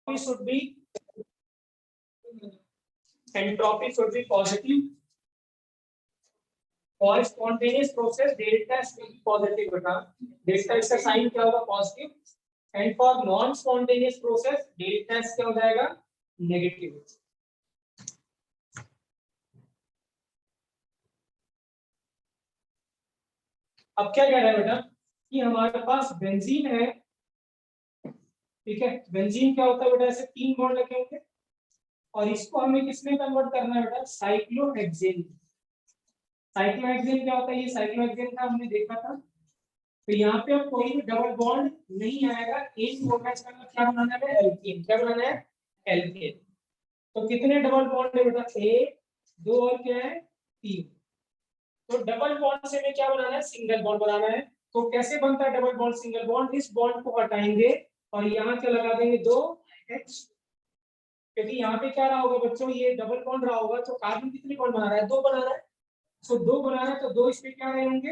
should be entropy should be positive. For spontaneous process delta will be positive बेटा, delta इसका sign क्या होगा positive, and for non spontaneous process delta क्या हो जाएगा negative. अब क्या कह रहा है बेटा कि हमारे पास बेंजीन है, ठीक है, बेंजीन क्या होता है बेटा, ऐसे 3 बॉन्ड लगे होंगे और इसको हमें किसमें कन्वर्ट करना है बेटा, साइक्लोहेक्सेन। साइक्लोहेक्सेन क्या होता है, ये साइक्लोहेक्सेन का हमने देखा था। तो यहाँ पे अब कोई भी डबल बॉन्ड नहीं आएगा, एक होगा, इसका मतलब क्या बनाना है एल्केन, क्या बनाना है एल्केन। तो कितने डबल बॉन्ड है बेटा, 1 2 और क्या है 3। तो डबल बॉन्ड से हमें क्या बनाना है, सिंगल बॉन्ड बनाना है। तो कैसे बनता है डबल बॉन्ड सिंगल बॉन्ड, इस बॉन्ड को हटाएंगे और यहाँ क्या लगा देंगे 2H, क्योंकि यहाँ पे क्या रहा होगा बच्चों, ये डबल बॉन्ड रहा होगा, तो कार्बन कितने बॉन्ड बना रहा है, 2 बना रहा है। तो 2 बना रहा है तो 2 इस पे क्या रहेंगे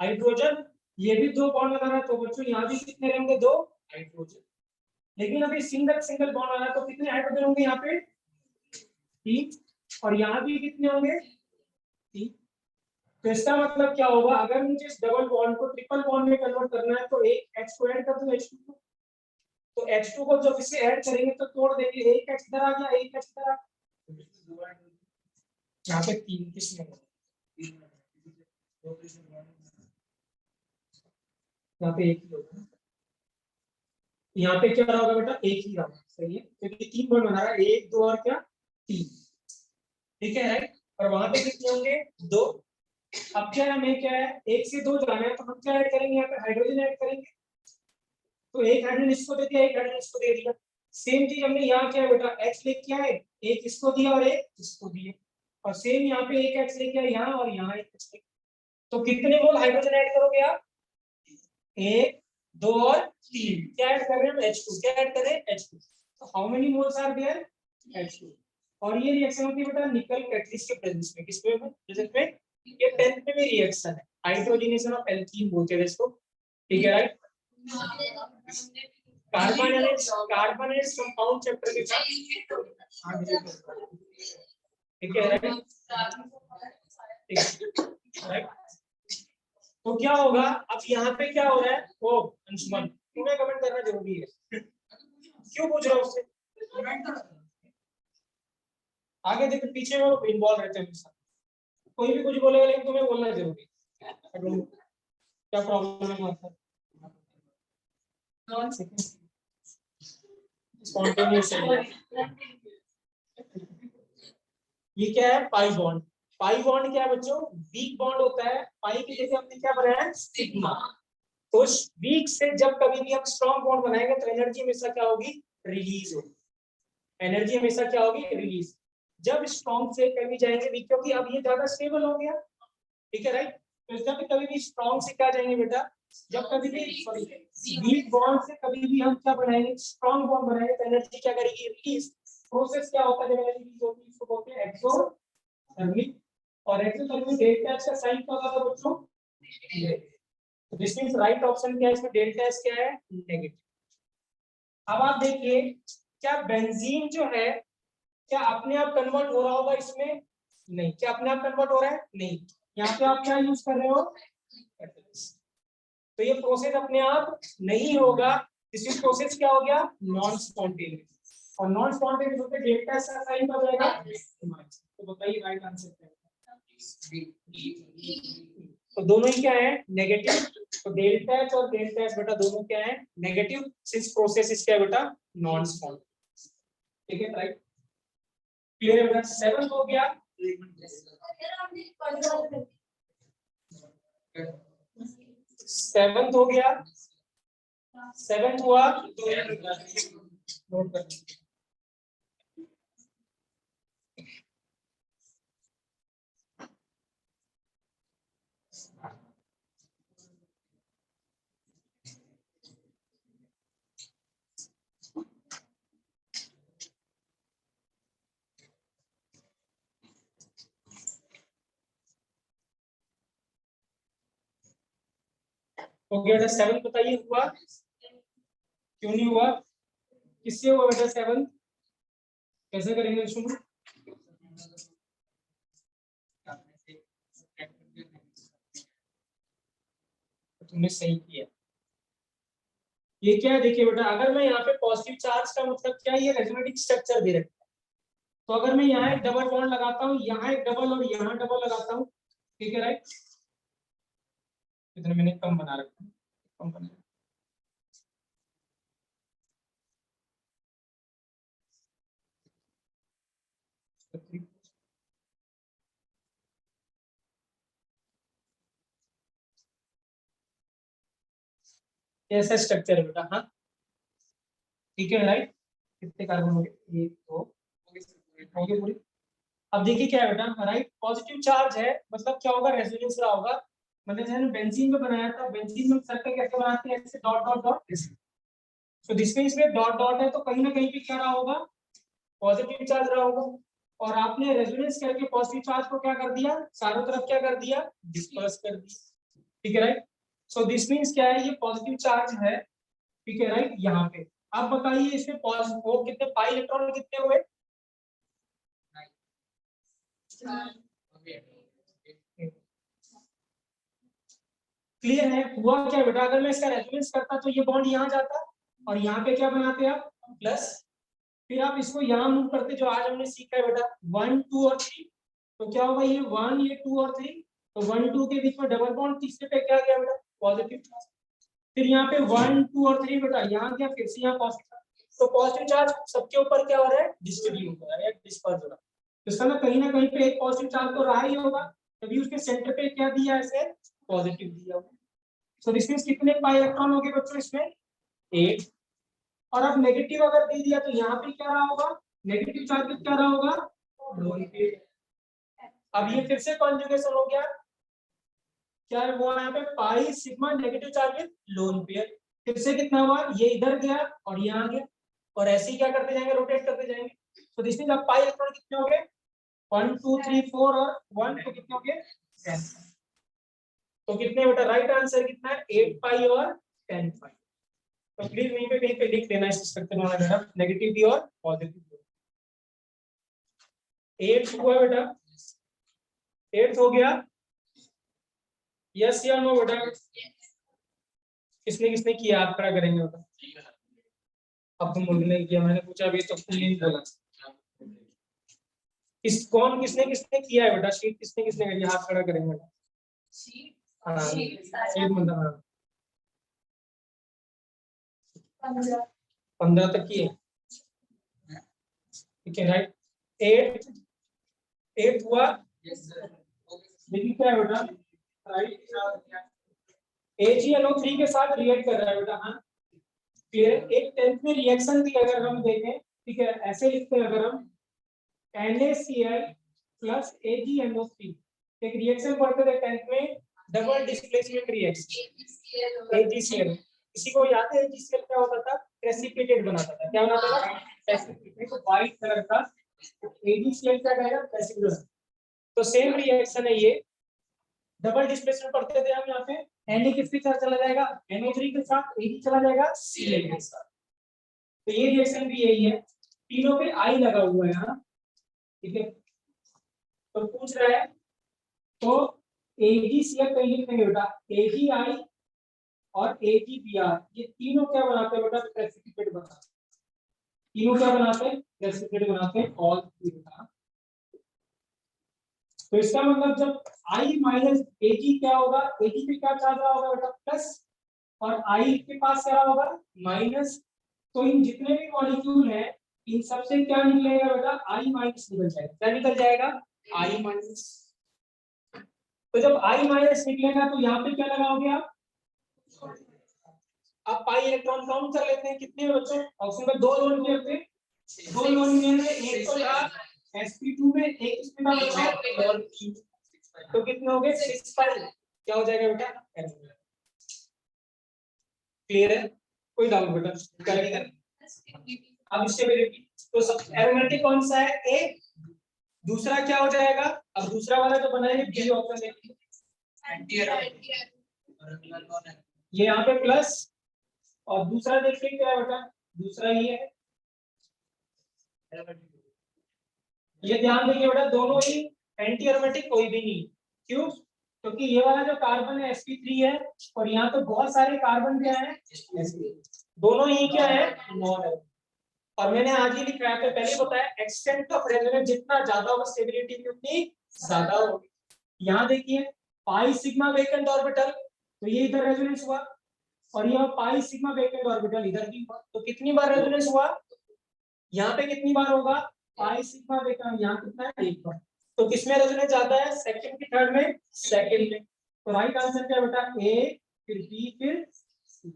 हाइड्रोजन, ये भी 2 बॉन्ड बना रहा है, तो बच्चों यहाँ भी कितने रहेंगे 2 हाइड्रोजन। लेकिन अभी सिंगल सिंगल बॉन्ड बना है तो कितने हाइड्रोजन होंगे यहाँ पे 3, और यहाँ भी कितने होंगे 3। तो इसका मतलब क्या होगा, अगर मुझे इस डबल बॉन्ड को ट्रिपल बॉन्ड में कन्वर्ट करना है तो एक H को ऐड कर दूं H2 को, तो H2 को जब इसे ऐड करेंगे तो तोड़ देंगे, एक H इधर आ गया, एक H इधर आ गया, यहाँ पे 3 किसमें यहाँ पे 1 ही होगा, यहाँ पे क्या रहा होगा बेटा 1 ही रहा, सही है, क्योंकि 3 बॉन्ड बना रहा है, 1 2 और क्या 3, ठीक है राइट। और वहां पे कितने होंगे 2। अब क्या है, हमें क्या है 1 से 2 जाना है, तो हम क्या ऐड करेंगे, यहाँ पे हाइड्रोजन ऐड करेंगे। तो एक हाइड्रोजन इसको दे दिया, एक हाइड्रोजन इसको दे दिया। सेम चीज हमने यहाँ क्या है बेटा, H लेके आए, एक इसको दिया और एक इसको दिए, और सेम यहाँ पे एक H लेके आए यहाँ और यहाँ एक H लेके। तो कितने मोल हाइड्रोजन ऐड करोगे आप, 1 2 और 3, क्या ऐड कर रहे हैं हम H2, क्या ऐड कर रहे हैं H2। तो how many moles are there H2। और ये रिएक्शन होती है बेटा निकल कैटलिस्ट के प्रेजेंस में, किसमें प्रेजेंस में, ये 10th में भी रिएक्शन है, हाइड्रोजनेशन ऑफ एल्कीन बोलते हैं इसको, ठीक है राइट। कार्बोनेट्स कंपाउंड चैप्टर के साथ, ठीक है राइट। तो क्या होगा, अब यहाँ पे क्या हो रहा है, वो अंशुमन तुम्हें कमेंट करना जरूरी है, क्यों पूछ रहा हूँ उससे, आगे देखो पीछे वो इन्वॉल्व रहते हैं, कोई भी कुछ बोलेगा लेकिन तुम्हें बोलना जरूरी है, क्या प्रॉब्लम है आपका, स्पॉन्टेनियस। ये क्या है पाई बॉन्ड, पाई बॉन्ड क्या है बच्चों, वीक बॉन्ड होता है, पाई की जगह हमने क्या बनाया है सिग्मा। तो वीक से जब कभी भी हम स्ट्रॉन्ग बॉन्ड बनाएंगे तो एनर्जी हमेशा क्या होगी रिलीज होगी, एनर्जी हमेशा क्या होगी रिलीज। जब स्ट्रॉन्ग से कभी जाएंगे वीक, क्योंकि अब ये ज्यादा स्टेबल हो गया, ठीक है राइट। तो जब कभी भी स्ट्रॉन्ग से क्या जाएंगे बेटा, जब कभी भी वीक बॉन्ड से कभी भी हम क्या बनाएंगे स्ट्रॉन्ग बॉन्ड बनाएंगे तो एनर्जी क्या करेगी रिलीज। प्रोसेस क्या होता है जब एनर्जी रिलीज होती है, इसको बोलते हैं एक्सोथर्मिक, और एक्सोथर्मिक डेल्टा एच का साइन क्या होगा बच्चों, दिस मींस राइट ऑप्शन क्या है इसमें, डेल्टा एच क्या है नेगेटिव। अब आप देखिए क्या बेंजीन जो है क्या अपने आप कन्वर्ट हो रहा होगा इसमें, नहीं, क्या अपने आप कन्वर्ट हो रहा है नहीं, यहाँ पे आप क्या यूज कर रहे हो, तो ये प्रोसेस अपने आप नहीं होगा, इसमें प्रोसेस क्या हो गया नॉन स्पॉन्टेनियस, और नॉन स्पॉन्टेनियस होते डेल्टा का साइन क्या हो जाएगा, तो बताइए राइट आंसर क्या है, तो दोनों ही क्या है नेगेटिव। तो डेल्टा एच और डेल्टा एच बेटा दोनों क्या है नेगेटिव, सिंस प्रोसेस इज क्या बेटा नॉन स्पॉन्टेनियस, ठीक है राइट। क्लियर है बेटा, 7 हो गया, 7 हो गया, 7 हुआ, नोट कर हो गया, 7 बताइए हुआ क्यों नहीं हुआ, किससे हुआ बेटा 7? कैसे करेंगे शुरू? तुमने सही किया। ये क्या है देखिए बेटा, अगर मैं यहाँ पे पॉजिटिव चार्ज का मतलब क्या है, ये रेजोनेटिंग स्ट्रक्चर दे रखा है। तो अगर मैं यहाँ एक डबल बॉन्ड लगाता हूँ, यहाँ एक डबल और यहाँ डबल लगाता हूँ, ठीक है राइट। इतने मैंने कम बना रखा है, कम बना रखा। ऐसा स्ट्रक्चर है बेटा। हाँ ठीक है राइट। कितने कार्बन हो गए? 1 2 हो गए पूरे। अब देखिए क्या है बेटा, राइट पॉजिटिव चार्ज है मतलब क्या होगा, रेजोनेंस रहा होगा। मतलब जैसे बेंजीन में बनाया था, बेंजीन में सर्कल कैसे बनाते हैं, ऐसे dot dot dot. So this means में डॉट डॉट है तो कहीं ना कहीं पे क्या रहा होगा, पॉजिटिव चार्ज रहा होगा। और आपने रेजोनेंस करके पॉजिटिव चार्ज को क्या कर दिया, चारों तरफ क्या कर दिया, डिस्पर्स कर दिया। ठीक है राइट। सो दिस मींस क्या है, ये पॉजिटिव चार्ज है। ठीक है राइट। यहाँ पे आप बताइए इसमें वो कितने पाई इलेक्ट्रॉन कितने हुए? क्लियर है? हुआ क्या बेटा, अगर मैं इसका रेजोनेंस करता तो ये बॉन्ड यहाँ जाता और यहाँ पे क्या बनाते आप, प्लस। फिर आप इसको यहाँ मूव करते, जो आज हमने सीखा है बेटा 1 2 और 3। तो क्या होगा, ये 1 ये 2 और 3, तो 1 2 के बीच में डबल बॉन्ड, तीसरे पे क्या गया बेटा, पॉजिटिव चार्ज। फिर यहाँ पे 1 2 और 3 बेटा, यहाँ गया, फिर से यहाँ पॉजिटिव। तो पॉजिटिव चार्ज सबके ऊपर क्या हो रहा है, डिस्ट्रीब्यूट हो रहा है, डिस्पर्स हो रहा है। तो इसका ना कहीं पे एक पॉजिटिव चार्ज तो रहा ही होगा, तभी उसके सेंटर पे क्या दिया, ऐसे पॉजिटिव दिया होगा। सो दिस मींस कितने पाई इलेक्ट्रॉन हो गए बच्चों इसमें, 8। और अब नेगेटिव अगर दे दिया तो यहाँ पे क्या रहा होगा, नेगेटिव चार्ज क्या रहा होगा, लोन पेयर। अब ये फिर से कॉन्जुगेशन हो गया, क्या है वो यहाँ पे pi sigma negative charge with lone pair. फिर से कितना हुआ, ये इधर गया और यहाँ गया, और ऐसे ही क्या करते जाएंगे, रोटेट करते जाएंगे। तो दिस मींस अब पाई इलेक्ट्रॉन कितने हो गए, 1 2 3 4 और 1, तो कितने हो गए 10। तो कितने बेटा, राइट आंसर कितना है, 8 पाई और 10 पाई। तो प्लीज वहीं पे कहीं पे लिख देना इस स्ट्रक्चर वाला बेटा, नेगेटिव भी और पॉजिटिव भी। 8 हुआ बेटा, 8 हो गया, यस या नो बेटा? किसने किसने किया, आप खड़ा करेंगे बेटा। अब तुम बोलने किया, मैंने पूछा अभी तो तुमने नहीं बोला। कौन किसने किसने किया है बेटा, शीट किसने किसने करी, हाथ खड़ा करेंगे बेटा। हाँ शीट मतलब हाँ 15 तक की है। ठीक है राइट। 8 हुआ, देखिए क्या है बेटा, राइट AgNO3 के साथ रिएक्ट कर रहा है बेटा। हाँ क्लियर। एक 10th में रिएक्शन थी अगर हम देखें, ठीक है ऐसे लिखते हैं अगर हम, NaCl प्लस AgNO3, एक रिएक्शन पढ़ते थे 10th में, डबल डिस्प्लेसमेंट रिएक्शन AgCl। किसी को याद है AgCl क्या होता था, प्रेसिपिटेट बनाता था, क्या बनाता था, प्रेसिपिटेट। तो व्हाइट कलर का AgCl क्या करेगा, प्रेसिपिटेट। तो सेम रिएक्शन है ये, डबल डिस्प्लेसमेंट पढ़ते थे हम यहाँ पे, Na किसके साथ चला जाएगा, NO3 के साथ, Ag चला जाएगा Cl के साथ। तो ये रिएक्शन भी यही है, तीनों पे I लगा हुआ है यहाँ। ठीक है, तो पूछ रहा है तो AgCl कहीं लिख देंगे बेटा, AgI और AgBr, ये तीनों क्या बनाते हैं बेटा, प्रेसिपिटेट बनाते हैं। तीनों क्या बनाते हैं, प्रेसिपिटेट बनाते हैं, ऑल थ्री बेटा। तो इसका मतलब जब I माइनस Ag क्या होगा, Ag पे क्या चार्ज रहा होगा बेटा, प्लस, और I के पास क्या होगा, माइनस। तो इन जितने भी मॉलिक्यूल हैं इन सबसे क्या निकलेगा बेटा, I माइनस निकल जाएगा। क्या निकल जाएगा, I माइनस। तो जब I माइनस निकलेगा तो यहाँ पे क्या लगाओगे आप, अब पाई इलेक्ट्रॉन काउंट कर लेते हैं कितने बच्चों, ऑप्शन में 2 लोन किए थे, 2 लोन किए में एक तो था sp2 में, एक इसमें था बच्चों लोन 3। तो कितने हो गए 6 पाई, क्या हो जाएगा बेटा, क्लियर है, कोई डाउट बेटा, करेक्ट है। अब इससे रिपीट, तो सब एरोमेटिक कौन सा है, ए, दूसरा क्या हो जाएगा, अब दूसरा वाला जो बनाएंगे बी ऑप्शन है, ये यहाँ पे प्लस, और दूसरा देखिए क्या है बेटा, दूसरा ये है ये ध्यान देंगे बेटा, दोनों ही एंटी एरोमेटिक कोई भी नहीं। क्यों? क्योंकि ये वाला जो कार्बन है sp3 है, और यहाँ पे बहुत सारे कार्बन क्या है, दोनों ही क्या है, नॉन है। और मैंने आज ही लिखा है, पहले बताया एक्सटेंट ऑफ रेजोनेंस जितना ज्यादा होगा स्टेबिलिटी भी उतनी ज्यादा होगी। यहाँ देखिए पाई सिग्मा वेकेंट ऑर्बिटल, तो ये इधर रेजोनेंस हुआ, और यह पाई सिग्मा वेकेंट ऑर्बिटल इधर भी हुआ, तो कितनी बार रेजोनेंस हुआ, यहाँ पे कितनी बार होगा, पाई सिग्मा वेकेंट, यहाँ कितना है, एक बार। तो किसमें रेजोनेंस जाता है, सेकंड की थर्ड में, सेकंड में। तो राइट आंसर क्या है बेटा, ए, फिर बी, फिर सी।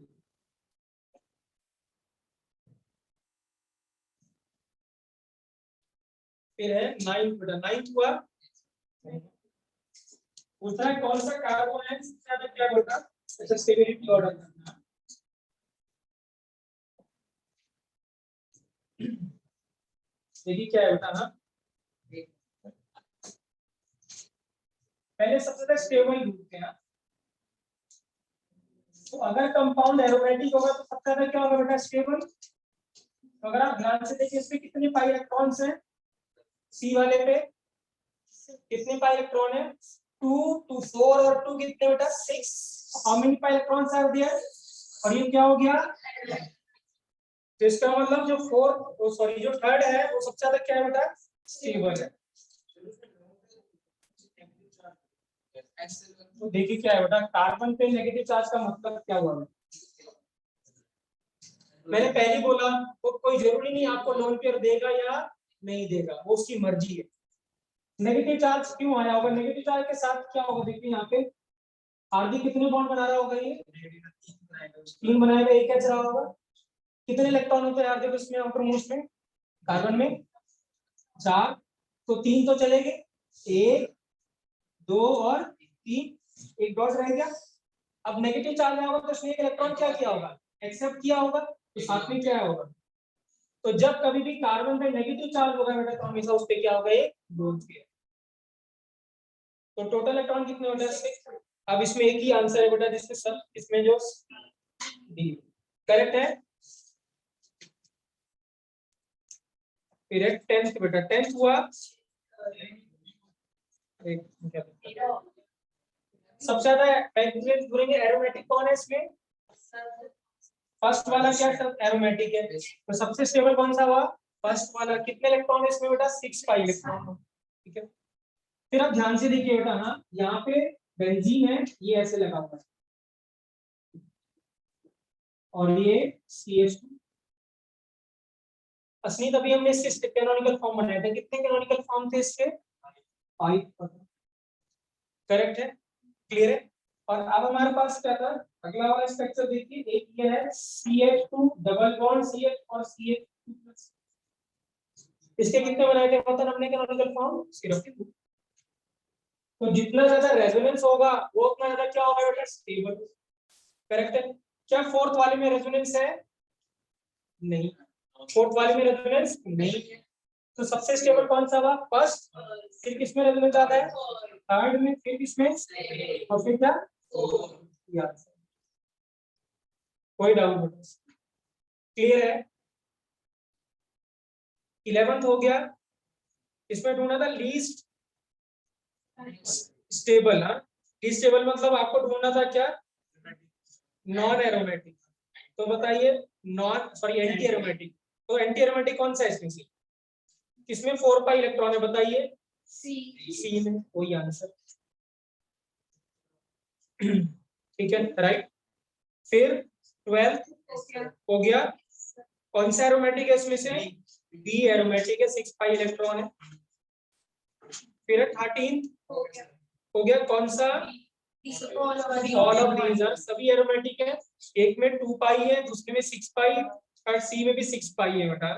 फिर है नाइन्थ बेटा, नाइन्थ हुआ, दूसरा कौन सा कार्बन है जिससे हमें क्या बेटा, अच्छा स्टेबिलिटी ऑर्डर करना। देखिए क्या है बेटा ना, पहले सबसे पहले स्टेबल ग्रुप है। तो अगर कंपाउंड एरोमेटिक होगा तो सबसे ज्यादा क्या होगा बेटा, स्टेबल। तो अगर आप ध्यान से देखिए इसमें कितने पाई इलेक्ट्रॉन्स हैं, सी वाले पे कितने पाई इलेक्ट्रॉन है, 2 2 4 और 2 कितने बेटा, 6। How many pi electrons are there, और ये क्या हो गया, तो इसका मतलब जो फोर्थ, सॉरी जो थर्ड है वो सबसे ज्यादा क्या है बेटा, स्टेबल है। तो देखिए क्या है बेटा, कार्बन पे नेगेटिव चार्ज का मतलब क्या हुआ, मैंने पहले बोला वो कोई जरूरी नहीं आपको लोन पेयर देगा या नहीं देगा, वो उसकी मर्जी है। नेगेटिव चार्ज क्यों आया होगा, नेगेटिव चार्ज के साथ क्या होगा, देखिए यहाँ पे हार्दिक कितने बॉन्ड बना रहा होगा, ये 3 बनाएगा, एक एच रहा होगा। कितने इलेक्ट्रॉन होते हैं हार्दिक उसमें, अपरमोस्ट में, कार्बन में 4, तो 3 तो चलेंगे, 1 2 और 3, एक डॉट रह गया। अब नेगेटिव चार्ज आया होगा तो उसने एक इलेक्ट्रॉन क्या किया होगा, एक्सेप्ट किया होगा, तो साथ में क्या होगा, तो जब कभी भी कार्बन पे नेगेटिव चार्ज होगा बेटा तो हमेशा उस पे क्या होगा, एक लोन पेयर। तो टोटल इलेक्ट्रॉन कितने होते हैं, 6। अब इसमें एक ही आंसर है बेटा, जिसमें सब, इसमें जो डी करेक्ट है। फिर 10th बेटा, 10th हुआ, सबसे ज्यादा एरोमेटिक कौन है इसमें, फर्स्ट वाला क्या सब एरोमेटिक है, तो सबसे स्टेबल कौन सा हुआ, फर्स्ट वाला। कितने इलेक्ट्रॉन है इसमें बेटा, 6 पाई इलेक्ट्रॉन, ठीक है। फिर आप ध्यान से देखिए बेटा ना, यहाँ पे बेंजीन है, ये ऐसे लगा हुआ है, और ये CH2। असली तभी हमने इसके कैनोनिकल फॉर्म बनाए थे, कितने कैनोनिकल फॉर्म थे इसके, 5। करेक्ट है, क्लियर है। और अब हमारे पास क्या था, अगला वाला स्ट्रक्चर देखिए, एक ये है CH2 डबल बॉन्ड CH और CH2+। इसके कितने बनाए थे मतलब हमने कैनोनिकल फॉर्म, सिर्फ 2। तो जितना ज्यादा रेजोनेंस होगा वो उतना ज्यादा क्या होगा बेटा, स्टेबल। करेक्ट है। क्या फोर्थ वाले में रेजोनेंस है, नहीं, फोर्थ वाले में रेजोनेंस नहीं है। तो सबसे स्टेबल कौन सा हुआ, फर्स्ट, फिर किसमें रेजोनेंस आता है, थर्ड में, फिर किसमें, और फिर क्या, कोई डाउट नहीं, क्लियर है। 11th हो गया, इसमें ढूंढना था लीस्ट स्टेबल। हाँ, लीस्ट स्टेबल मतलब आपको ढूंढना था क्या, नॉन एरोमेटिक। तो बताइए, नॉन सॉरी एंटी एरोमेटिक, तो एंटी एरोमेटिक कौन सा है इसमें से, किसमें 4 पाई इलेक्ट्रॉन है बताइए, सी में, वही आंसर। ठीक है, राइट। फिर 12th हो गया, कौन सा एरोमेटिक है इसमें से, बी एरोमेटिक है, 6 पाई इलेक्ट्रॉन है। फिर 13th हो गया, कौन सा, ऑल ऑफ दीज आर, सभी एरोमेटिक है। एक में 2 पाई है, दूसरे में 6 पाई, और सी में भी 6 पाई है बेटा।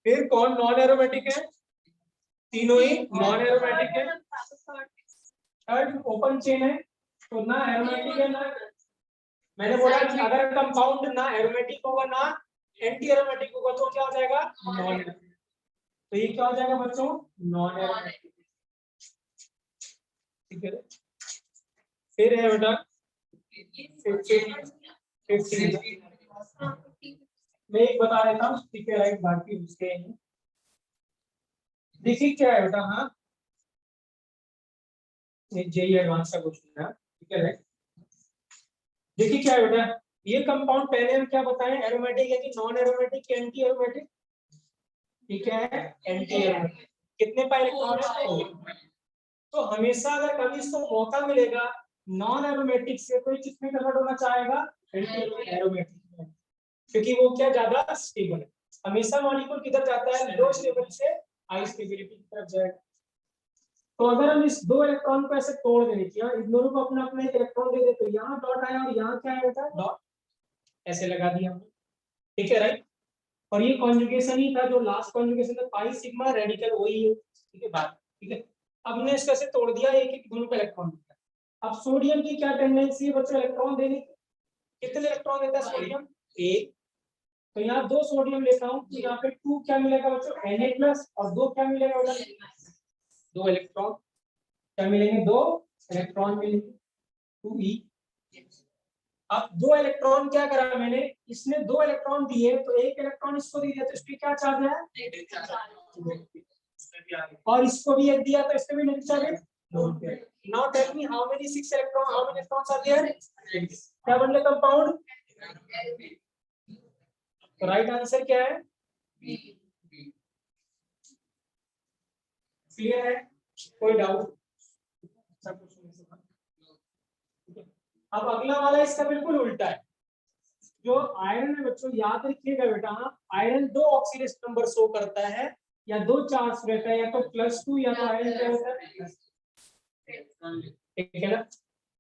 फिर कौन नॉन एरोमेटिक है, तीनों ही नॉन एरोमेटिक है। थर्ड ओपन चेन है, तो ना एरोमेटिक है ना, मैंने बोला कि अगर कंपाउंड ना एरोमेटिक होगा ना एंटी एरोमेटिक होगा तो क्या हो जाएगा, नॉन। तो ये क्या हो जाएगा बच्चों, नॉन एरोमेटिक। ठीक है। फिर है बेटा 15। मैं एक बता देता हूँ, ठीक है, राइट, बाकी उसके हैं। देखिए क्या है बेटा, हाँ जेई एडवांस का क्वेश्चन है, ठीक है राइट। देखिए क्या है बेटा, ये कंपाउंड पहले हम क्या बताएं, एरोमेटिक है कि नॉन एरोमेटिक, एंटी एरोमेटिक, ठीक है एंटी एरोमेटिक। कितने पाई इलेक्ट्रॉन है, तो हमेशा अगर कभी इसको मौका मिलेगा नॉन एरोमेटिक से, तो किसमें कन्वर्ट होना चाहेगा, एंटी एरोमेटिक में, क्योंकि वो क्या ज्यादा स्टेबल है। हमेशा मॉलिक्यूल किधर जाता है, लो स्टेबल से हाई स्टेबिलिटी की तरफ जाएगा। तो अगर हम इस दो इलेक्ट्रॉन को ऐसे तोड़ देने की, इन दोनों को अपना अपना एक इलेक्ट्रॉन दे देते, तो यहाँ डॉट आया और यहाँ क्या आया था, डॉट ऐसे लगा दिया हमने, ठीक है राइट। और ये कॉन्जुगेशन ही था, जो लास्ट कॉन्जुगेशन था, पाई सिग्मा रेडिकल वही है, ठीक है बात, ठीक है। अब हमने इसको ऐसे तोड़ दिया, एक एक दोनों का इलेक्ट्रॉन दिया। अब सोडियम की क्या टेंडेंसी है बच्चों, इलेक्ट्रॉन देने की, कितने इलेक्ट्रॉन देता है सोडियम, एक। तो यहाँ दो सोडियम लेता हूँ, तो यहाँ पे 2 क्या मिलेगा बच्चों, Na+ और 2 क्या मिलेगा बेटा, 2 इलेक्ट्रॉन, क्या मिलेंगे, 2 इलेक्ट्रॉन मिलेंगे, 2e। अब 2 इलेक्ट्रॉन क्या करा मैंने, इसने 2 इलेक्ट्रॉन दिए, तो एक इलेक्ट्रॉन इसको दिया, तो इसमें क्या चार्ज है, और इसको भी एक दिया, तो इसमें भी नेगेटिव चार्ज है। Now tell me how many 6 electron, how many electrons are there, क्या बन गया कंपाउंड। तो राइट आंसर क्या है, क्लियर है, कोई डाउट। अब अगला वाला इसका बिल्कुल उल्टा है। जो आयरन है बच्चों, याद रखिएगा बेटा, आयरन 2 ऑक्सीडेशन नंबर शो करता है, या 2 चार्ज रहता है, या तो +2 या तो आयरन क्या होता है, ठीक है ना।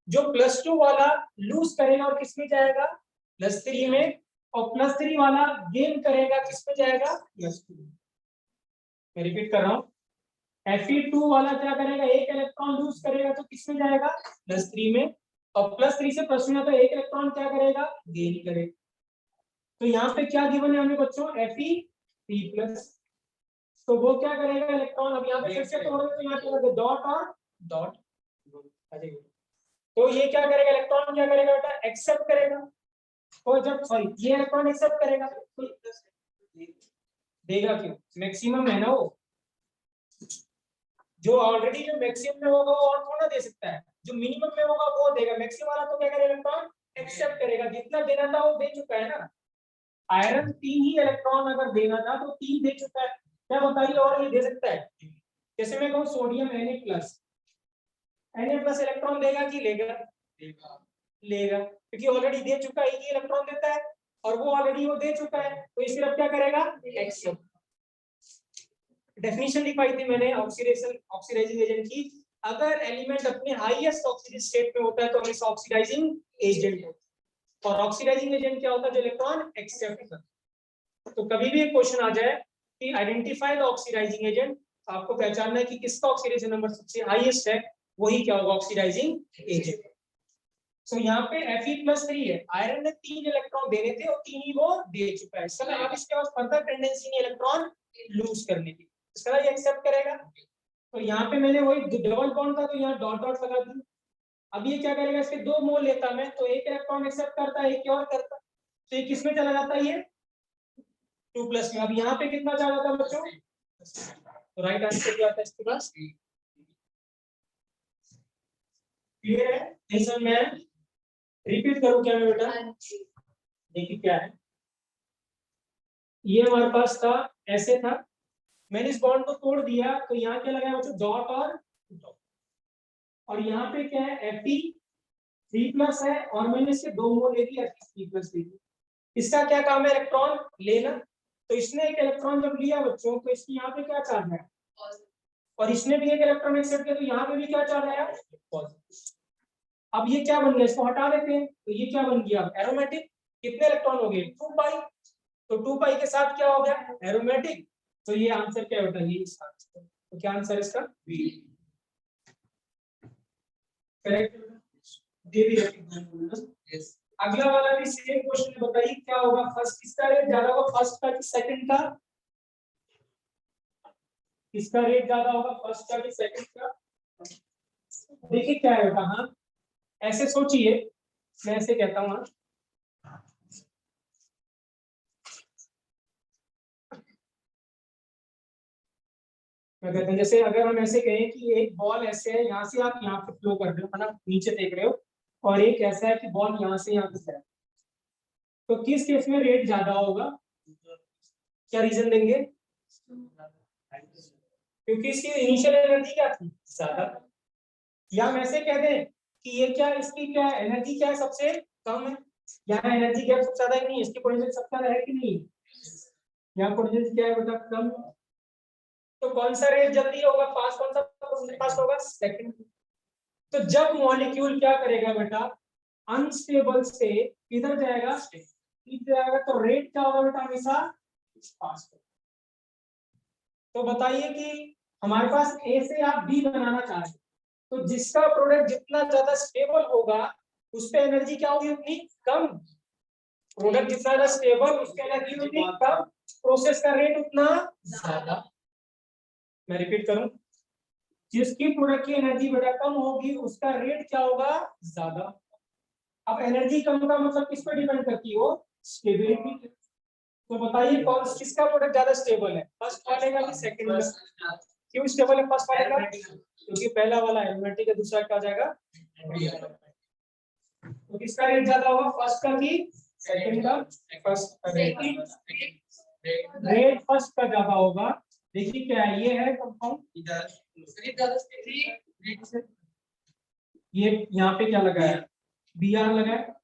जो +2 वाला लूज करेगा और किसमें जाएगा, +3 में, और +3 वाला गेन करेगा, किसमें जाएगा, +2। मैं रिपीट कर रहा हूँ, Fe2 वाला क्या करेगा, एक इलेक्ट्रॉन लूज करेगा, तो किसमें जाएगा, +3 में, और +3 से +2 तो एक इलेक्ट्रॉन क्या करेगा, गेन करेगा। तो यहाँ पे क्या गिवन है हमें बच्चों, Fe3+, तो वो क्या करेगा इलेक्ट्रॉन, अब यहाँ पे फिर से तोड़ेंगे, तो यहाँ पे डॉट और डॉट, तो ये क्या करेगा, इलेक्ट्रॉन क्या करेगा बेटा, एक्सेप्ट करेगा, तो जब सॉरी ये इलेक्ट्रॉन एक्सेप्ट करेगा, तो देगा क्यों, मैक्सिमम है ना वो, जो ऑलरेडी जो मैक्सिमम में होगा वो और थोड़ा दे सकता है, जो मिनिमम में होगा वो देगा, मैक्सिमम वाला तो क्या करेगा, इलेक्ट्रॉन एक्सेप्ट करेगा, जितना देना था वो दे चुका है ना। आयरन 3 ही इलेक्ट्रॉन अगर देना था तो 3 दे चुका है, क्या बताइए और ये दे सकता है, जैसे मैं कहूँ सोडियम Na+ इलेक्ट्रॉन देगा कि लेगा, लेगा, क्योंकि ऑलरेडी दे चुका है, एक ही इलेक्ट्रॉन देता है, और वो ऑलरेडी वो दे चुका है, तो इस तरफ क्या करेगा, एक्सेप्ट। डेफिनेशन लिखवाई थी मैंने ऑक्सीडेशन ऑक्सीडाइजिंग एजेंट की, अगर एलिमेंट अपने हाईएस्ट ऑक्सीडाइज स्टेट में होता है तो हमेशा ऑक्सीडाइजिंग एजेंट होता है, और ऑक्सीडाइजिंग एजेंट क्या होता है, जो इलेक्ट्रॉन एक्सेप्ट करता है। तो कभी भी एक क्वेश्चन आ जाए कि आइडेंटिफाई द ऑक्सीडाइजिंग एजेंट, आपको पहचानना है कि किसका ऑक्सीडेशन नंबर सबसे हाईएस्ट है, वही क्या होगा, ऑक्सीडाइजिंग एजेंट। सो यहाँ पे Fe+3 है, आयरन ने 3 इलेक्ट्रॉन देने थे और 3 ही वो दे चुका है, इस समय अब इसके पास फर्दर टेंडेंसी नहीं इलेक्ट्रॉन लूज करने की, इस तरह ये एक्सेप्ट करेगा। तो यहाँ पे मैंने वही डबल बॉन्ड था, तो यहाँ डॉट डॉट लगा दी। अब ये क्या करेगा, इसके 2 मोल लेता मैं, तो एक इलेक्ट्रॉन एक्सेप्ट करता है, एक और करता, तो ये किसमें चला जाता है, ये 2+ में। अब यहाँ पे कितना जा रहा था बच्चों, तो राइट आंसर क्या आता है इसके पास, क्लियर है, नहीं समझ में आया, रिपीट करूं क्या मैं बेटा, देखिए क्या है, ये हमारे पास था, ऐसे था, मैंने इस बॉन्ड को तोड़ दिया, तो यहाँ क्या लगाया बच्चों, डॉट और डॉट, और यहाँ पे क्या है, Fe3+ है, और मैंने इसके 2 मोल ले लिया, Fe3+ ले लिया। इसका क्या काम है, इलेक्ट्रॉन लेना, तो इसने एक इलेक्ट्रॉन जब लिया बच्चों, तो इसकी यहाँ पे क्या चार्ज है, और इसने भी एक इलेक्ट्रॉन एक्सेप्ट किया, तो यहाँ पे भी क्या चार्ज आया, अब ये क्या बन गया, इसको हटा देते हैं, तो ये क्या बन गया, एरोमेटिक, कितने इलेक्ट्रॉन हो गए, 2 पाई, तो 2 पाई के साथ क्या हो गया, एरोमेटिक। तो ये आंसर क्या बेटा, ये इसका आंसर, तो क्या आंसर इसका, बी, करेक्ट, ये भी यस। अगला वाला भी सेम क्वेश्चन है, बताइए क्या होगा, फर्स्ट किसका रेट ज्यादा होगा, फर्स्ट का कि सेकंड का, किसका रेट ज्यादा होगा, फर्स्ट का कि सेकंड का। देखिए क्या है बेटा, हाँ ऐसे सोचिए, मैं ऐसे कहता हूँ, क्या कहते हैं, जैसे अगर हम ऐसे कहें कि एक बॉल ऐसे है, यहाँ से आप यहाँ पे फ्लो कर रहे हो, है ना, नीचे देख रहे हो, और एक ऐसा है कि बॉल यहाँ से यहाँ पे है, तो किस केस में रेट ज्यादा होगा? क्या रीजन देंगे? क्योंकि इसकी इनिशियल एनर्जी क्या थी? ज्यादा। या हम ऐसे कह दें कि ये क्या, इसकी क्या एनर्जी क्या है, सबसे कम है, यहाँ एनर्जी क्या सबसे ज्यादा ही नहीं है, इसकी पोटेंशियल सबसे ज्यादा है कि नहीं? यहाँ पोटेंशियल क्या है बेटा? कम। तो कौन सा रेट जल्दी होगा, फास्ट, कौन सा फास्ट होगा? सेकंड। तो जब मॉलिक्यूल क्या करेगा बेटा, अनस्टेबल से किधर जाएगा? इधर जाएगा, तो रेट क्या होगा बेटा? हमेशा फास्ट। तो बताइए कि हमारे पास ए से आप बी बनाना चाह रहे हैं, तो जिसका प्रोडक्ट जितना ज्यादा स्टेबल होगा उस पे एनर्जी क्या होगी? उतनी कम। प्रोडक्ट जितना ज्यादा स्टेबल, उसकी एनर्जी उतनी कम, प्रोसेस का रेट उतना ज्यादा। मैं रिपीट करूं, जिसकी प्रोडक्ट की एनर्जी बेटा कम होगी उसका रेट क्या होगा? ज्यादा। अब एनर्जी कम का मतलब किस पर डिपेंड करती है? वो स्टेबिलिटी। तो बताइए कौन किसका प्रोडक्ट ज्यादा स्टेबल है, फर्स्ट वाले का कि सेकंड का? क्यों स्टेबल है फर्स्ट वाले का? क्योंकि पहला वाला एरोमेटिक है, दूसरा क्या हो जाएगा? तो किसका रेट ज्यादा होगा, फर्स्ट का कि सेकंड का? फर्स्ट का रेट फर्स्ट का ज्यादा होगा। देखिए क्या है, ये है कंपाउंड, ये यहाँ पे क्या लगा है? बी आर लगा है।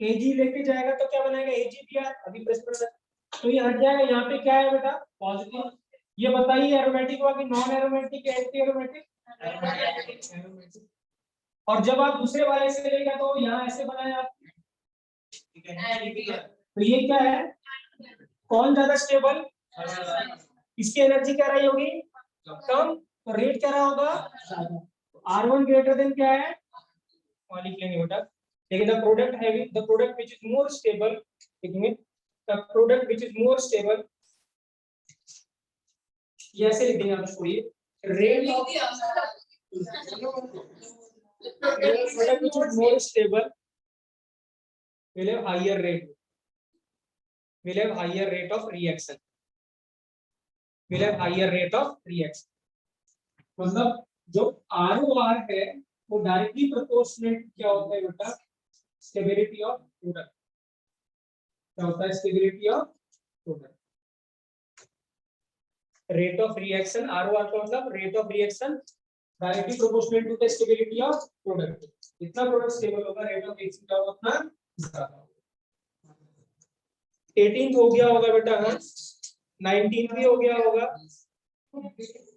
एजी लेके जाएगा तो क्या बनाएगा? एजी बी आर, अभी प्रेस कर, तो ये हट जाएगा। यहाँ पे क्या है बेटा? पॉजिटिव। ये बताइए एरोमेटिक हुआ कि नॉन एरोमेटिक, एंटी एरोमेटिक? और जब आप दूसरे वाले से लेगा तो यहाँ ऐसे बनाया आप, तो ये क्या है? कौन ज्यादा स्टेबल? इसकी एनर्जी क्या रही होगी? कम, तो रेट क्या रहा होगा? ज्यादा। R1 ग्रेटर देन क्या है? लिख लेंगे बेटा, लेकिन the product having, the product which is more stable, लिखेंगे the product which is more stable, ये ऐसे लिख देंगे आप इसको, ये rate of product which is more stable will have higher rate, will have higher rate of reaction, will have higher rate of reaction। मतलब जो ROR है वो डायरेक्टली प्रोपोर्शनेट क्या होता है बेटा? Stability of product. क्या होता है? Stability of product. Rate of reaction, ROR का मतलब rate of reaction directly proportionate to the stability of product. जितना प्रोडक्ट स्टेबल होगा रेट ऑफ रिएक्शन क्या होगा? उतना ज्यादा। 18th हो गया होगा बेटा, हाँ 19th भी हो गया होगा,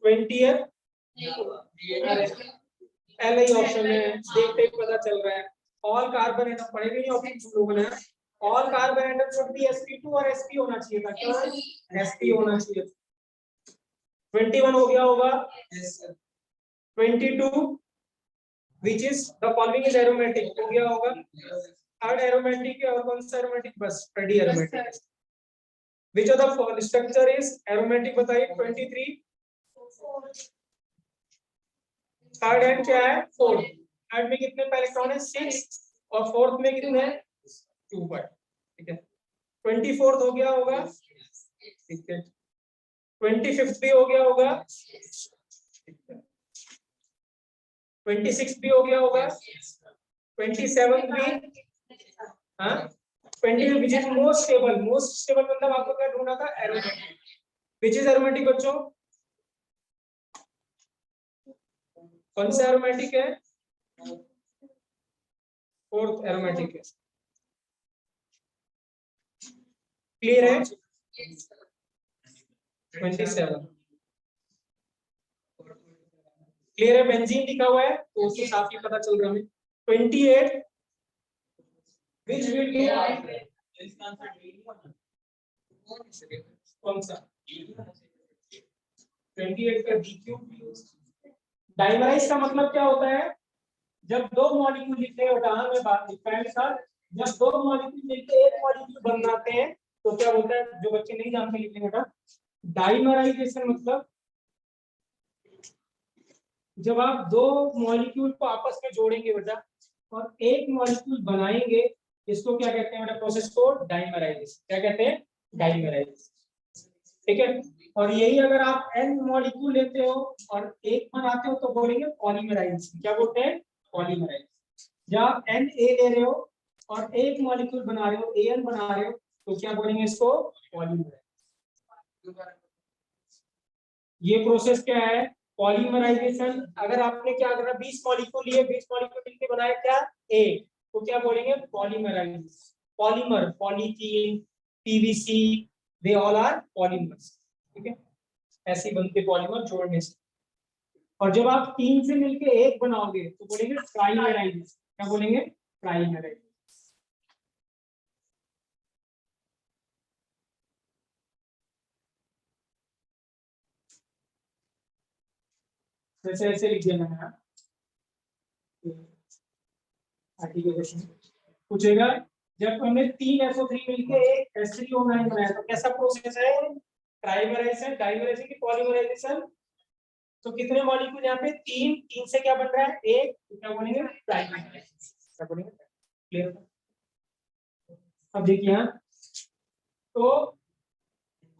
20th एल ही ऑप्शन में देखते ही पता चल रहा है। ऑल कार्बन एटम पढ़े भी नहीं ऑप्शन लोगों ने। All carbon atom should be sp2 और sp होना चाहिए था, क्या sp होना चाहिए। 21 हो गया होगा, 22 which is the following is aromatic हो गया होगा। थर्ड एरोमेटिक है, और कौन सा एरोमेटिक? बस third aromatic. which of the structure is aromatic बताइए? 23 थर्ड एंड क्या है? फोर्थ। थर्ड में कितने इलेक्ट्रॉन है? 6, और फोर्थ में कितने हैं? 2 पर, ठीक है। 24th हो गया होगा, ठीक है। 25th भी हो गया होगा, 26th भी हो गया होगा, 27th भी, हाँ 20 which is most stable, most stable मतलब आपको क्या ढूंढना था? एरोमेटिक। which is aromatic बच्चों? कौन सा एरोमेटिक है? फोर्थ एरोमेटिक है। क्लियर है? 27 क्लियर है? बेंजीन लिखा हुआ है तो उससे साफ ही पता चल रहा है। 28 which will be कौन सा? 28 का DQ। डाइमराइज का मतलब क्या होता है? जब दो मॉलिक्यूल लिखते हैं बेटा, मैं बात सर, जब दो मॉलिक्यूल मिलकर एक मॉलिक्यूल बनाते हैं तो क्या होता है? जो बच्चे नहीं जानते लिखते बेटा, डाइमराइजेशन मतलब जब आप दो मॉलिक्यूल को आपस में जोड़ेंगे बेटा और एक मॉलिक्यूल बनाएंगे, इसको क्या कहते हैं बेटा? प्रोसेस को डाइमराइजेशन। क्या कहते हैं? डाइमराइजेशन, ठीक है। और यही अगर आप n मॉलिक्यूल लेते हो और एक बनाते हो तो बोलेंगे पॉलीमराइजेशन। क्या बोलते हैं? पॉलीमराइजेशन। जब आप Na ले रहे हो और एक मॉलिक्यूल बना रहे हो, An बना रहे हो, तो क्या बोलेंगे इसको? पॉलीमराइजेशन। ये प्रोसेस क्या है? पॉलीमराइजेशन। अगर आपने क्या करा, 20 मॉलिक्यूल लिए, 20 मॉलिक्यूल मिलकर बनाया क्या? एक, तो क्या बोलेंगे? Polymerisation. Polymer, polythene, PVC, they all are polymers. ठीक है, ऐसे बनते पॉलीमर जोड़ने से। और जब आप 3 से मिलके एक बनाओगे तो बोलेंगे ट्राइमेराइजेशन। क्या बोलेंगे? ट्राइमेराइजेशन। जैसे ऐसे लिख देना है। क्वेश्चन पूछेगा, जब हमने 3 SO3 मिलके एक H3O9 बनाया तो कैसा प्रोसेस है? ट्राइमराइजेशन, डाइमराइजेशन की पॉलीमराइजेशन। तो कितने मॉलिक्यूल यहाँ पे? 3, 3 से क्या बन रहा है? एक, तो क्या बोलेंगे? ट्राइमराइजेशन। क्या बोलेंगे? क्लियर? अब देखिए यहाँ, तो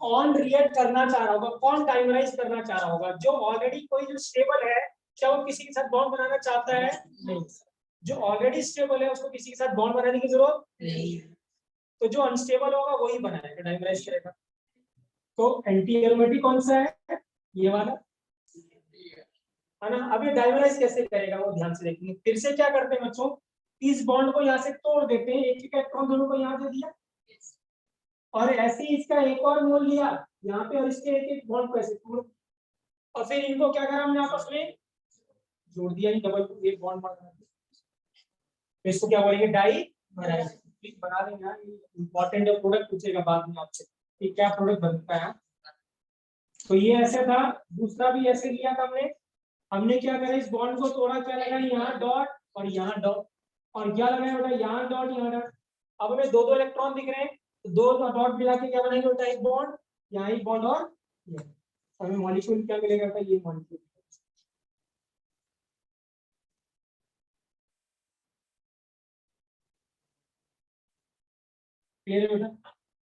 कौन रिएक्ट करना चाह रहा होगा, कौन डाइमराइज करना चाह रहा होगा? जो ऑलरेडी कोई जो स्टेबल है, क्या वो किसी के साथ बॉन्ड बनाना चाहता है? नहीं। जो ऑलरेडी स्टेबल है उसको किसी के साथ बॉन्ड बनाने की जरूरत नहीं। तो जो अनस्टेबल होगा वही बनाएगा, डाइमराइज करेगा। तो एंटी एरोमेटिक कौन सा है? ये वाला है ना। अब ये डाइमराइज कैसे करेगा वो ध्यान से देखेंगे। फिर से क्या करते हैं बच्चों, इस बॉन्ड को यहाँ से तोड़ देते हैं, एक इलेक्ट्रॉन दोनों को यहाँ दे दिया, और ऐसे ही इसका एक और मोल लिया यहाँ पे, और इसके एक एक बॉन्ड को ऐसे तोड़, और फिर इनको क्या करा हमने? आपस में जोड़ दिया, डबल एक बॉन्ड बना दिया। तो इसको क्या बोलेंगे? डाइमराइज। बना देना, इंपॉर्टेंट है, प्रोडक्ट पूछेगा बाद में आपसे कि क्या प्रोडक्ट बनता है। तो ये ऐसे था, दूसरा भी ऐसे लिया था हमने। हमने क्या करा, इस बॉन्ड को तोड़ा, क्या लगा? यहाँ डॉट और यहाँ डॉट, और क्या लगाया बेटा? यहाँ डॉट, यहाँ डॉट। अब हमें दो दो इलेक्ट्रॉन दिख रहे हैं, तो दो डॉट मिला के क्या बनाएंगे बेटा? एक बॉन्ड, यहाँ एक बॉन्ड, और हमें मॉलिक्यूल क्या मिलेगा बेटा? ये मॉलिक्यूल। क्लियर है बेटा?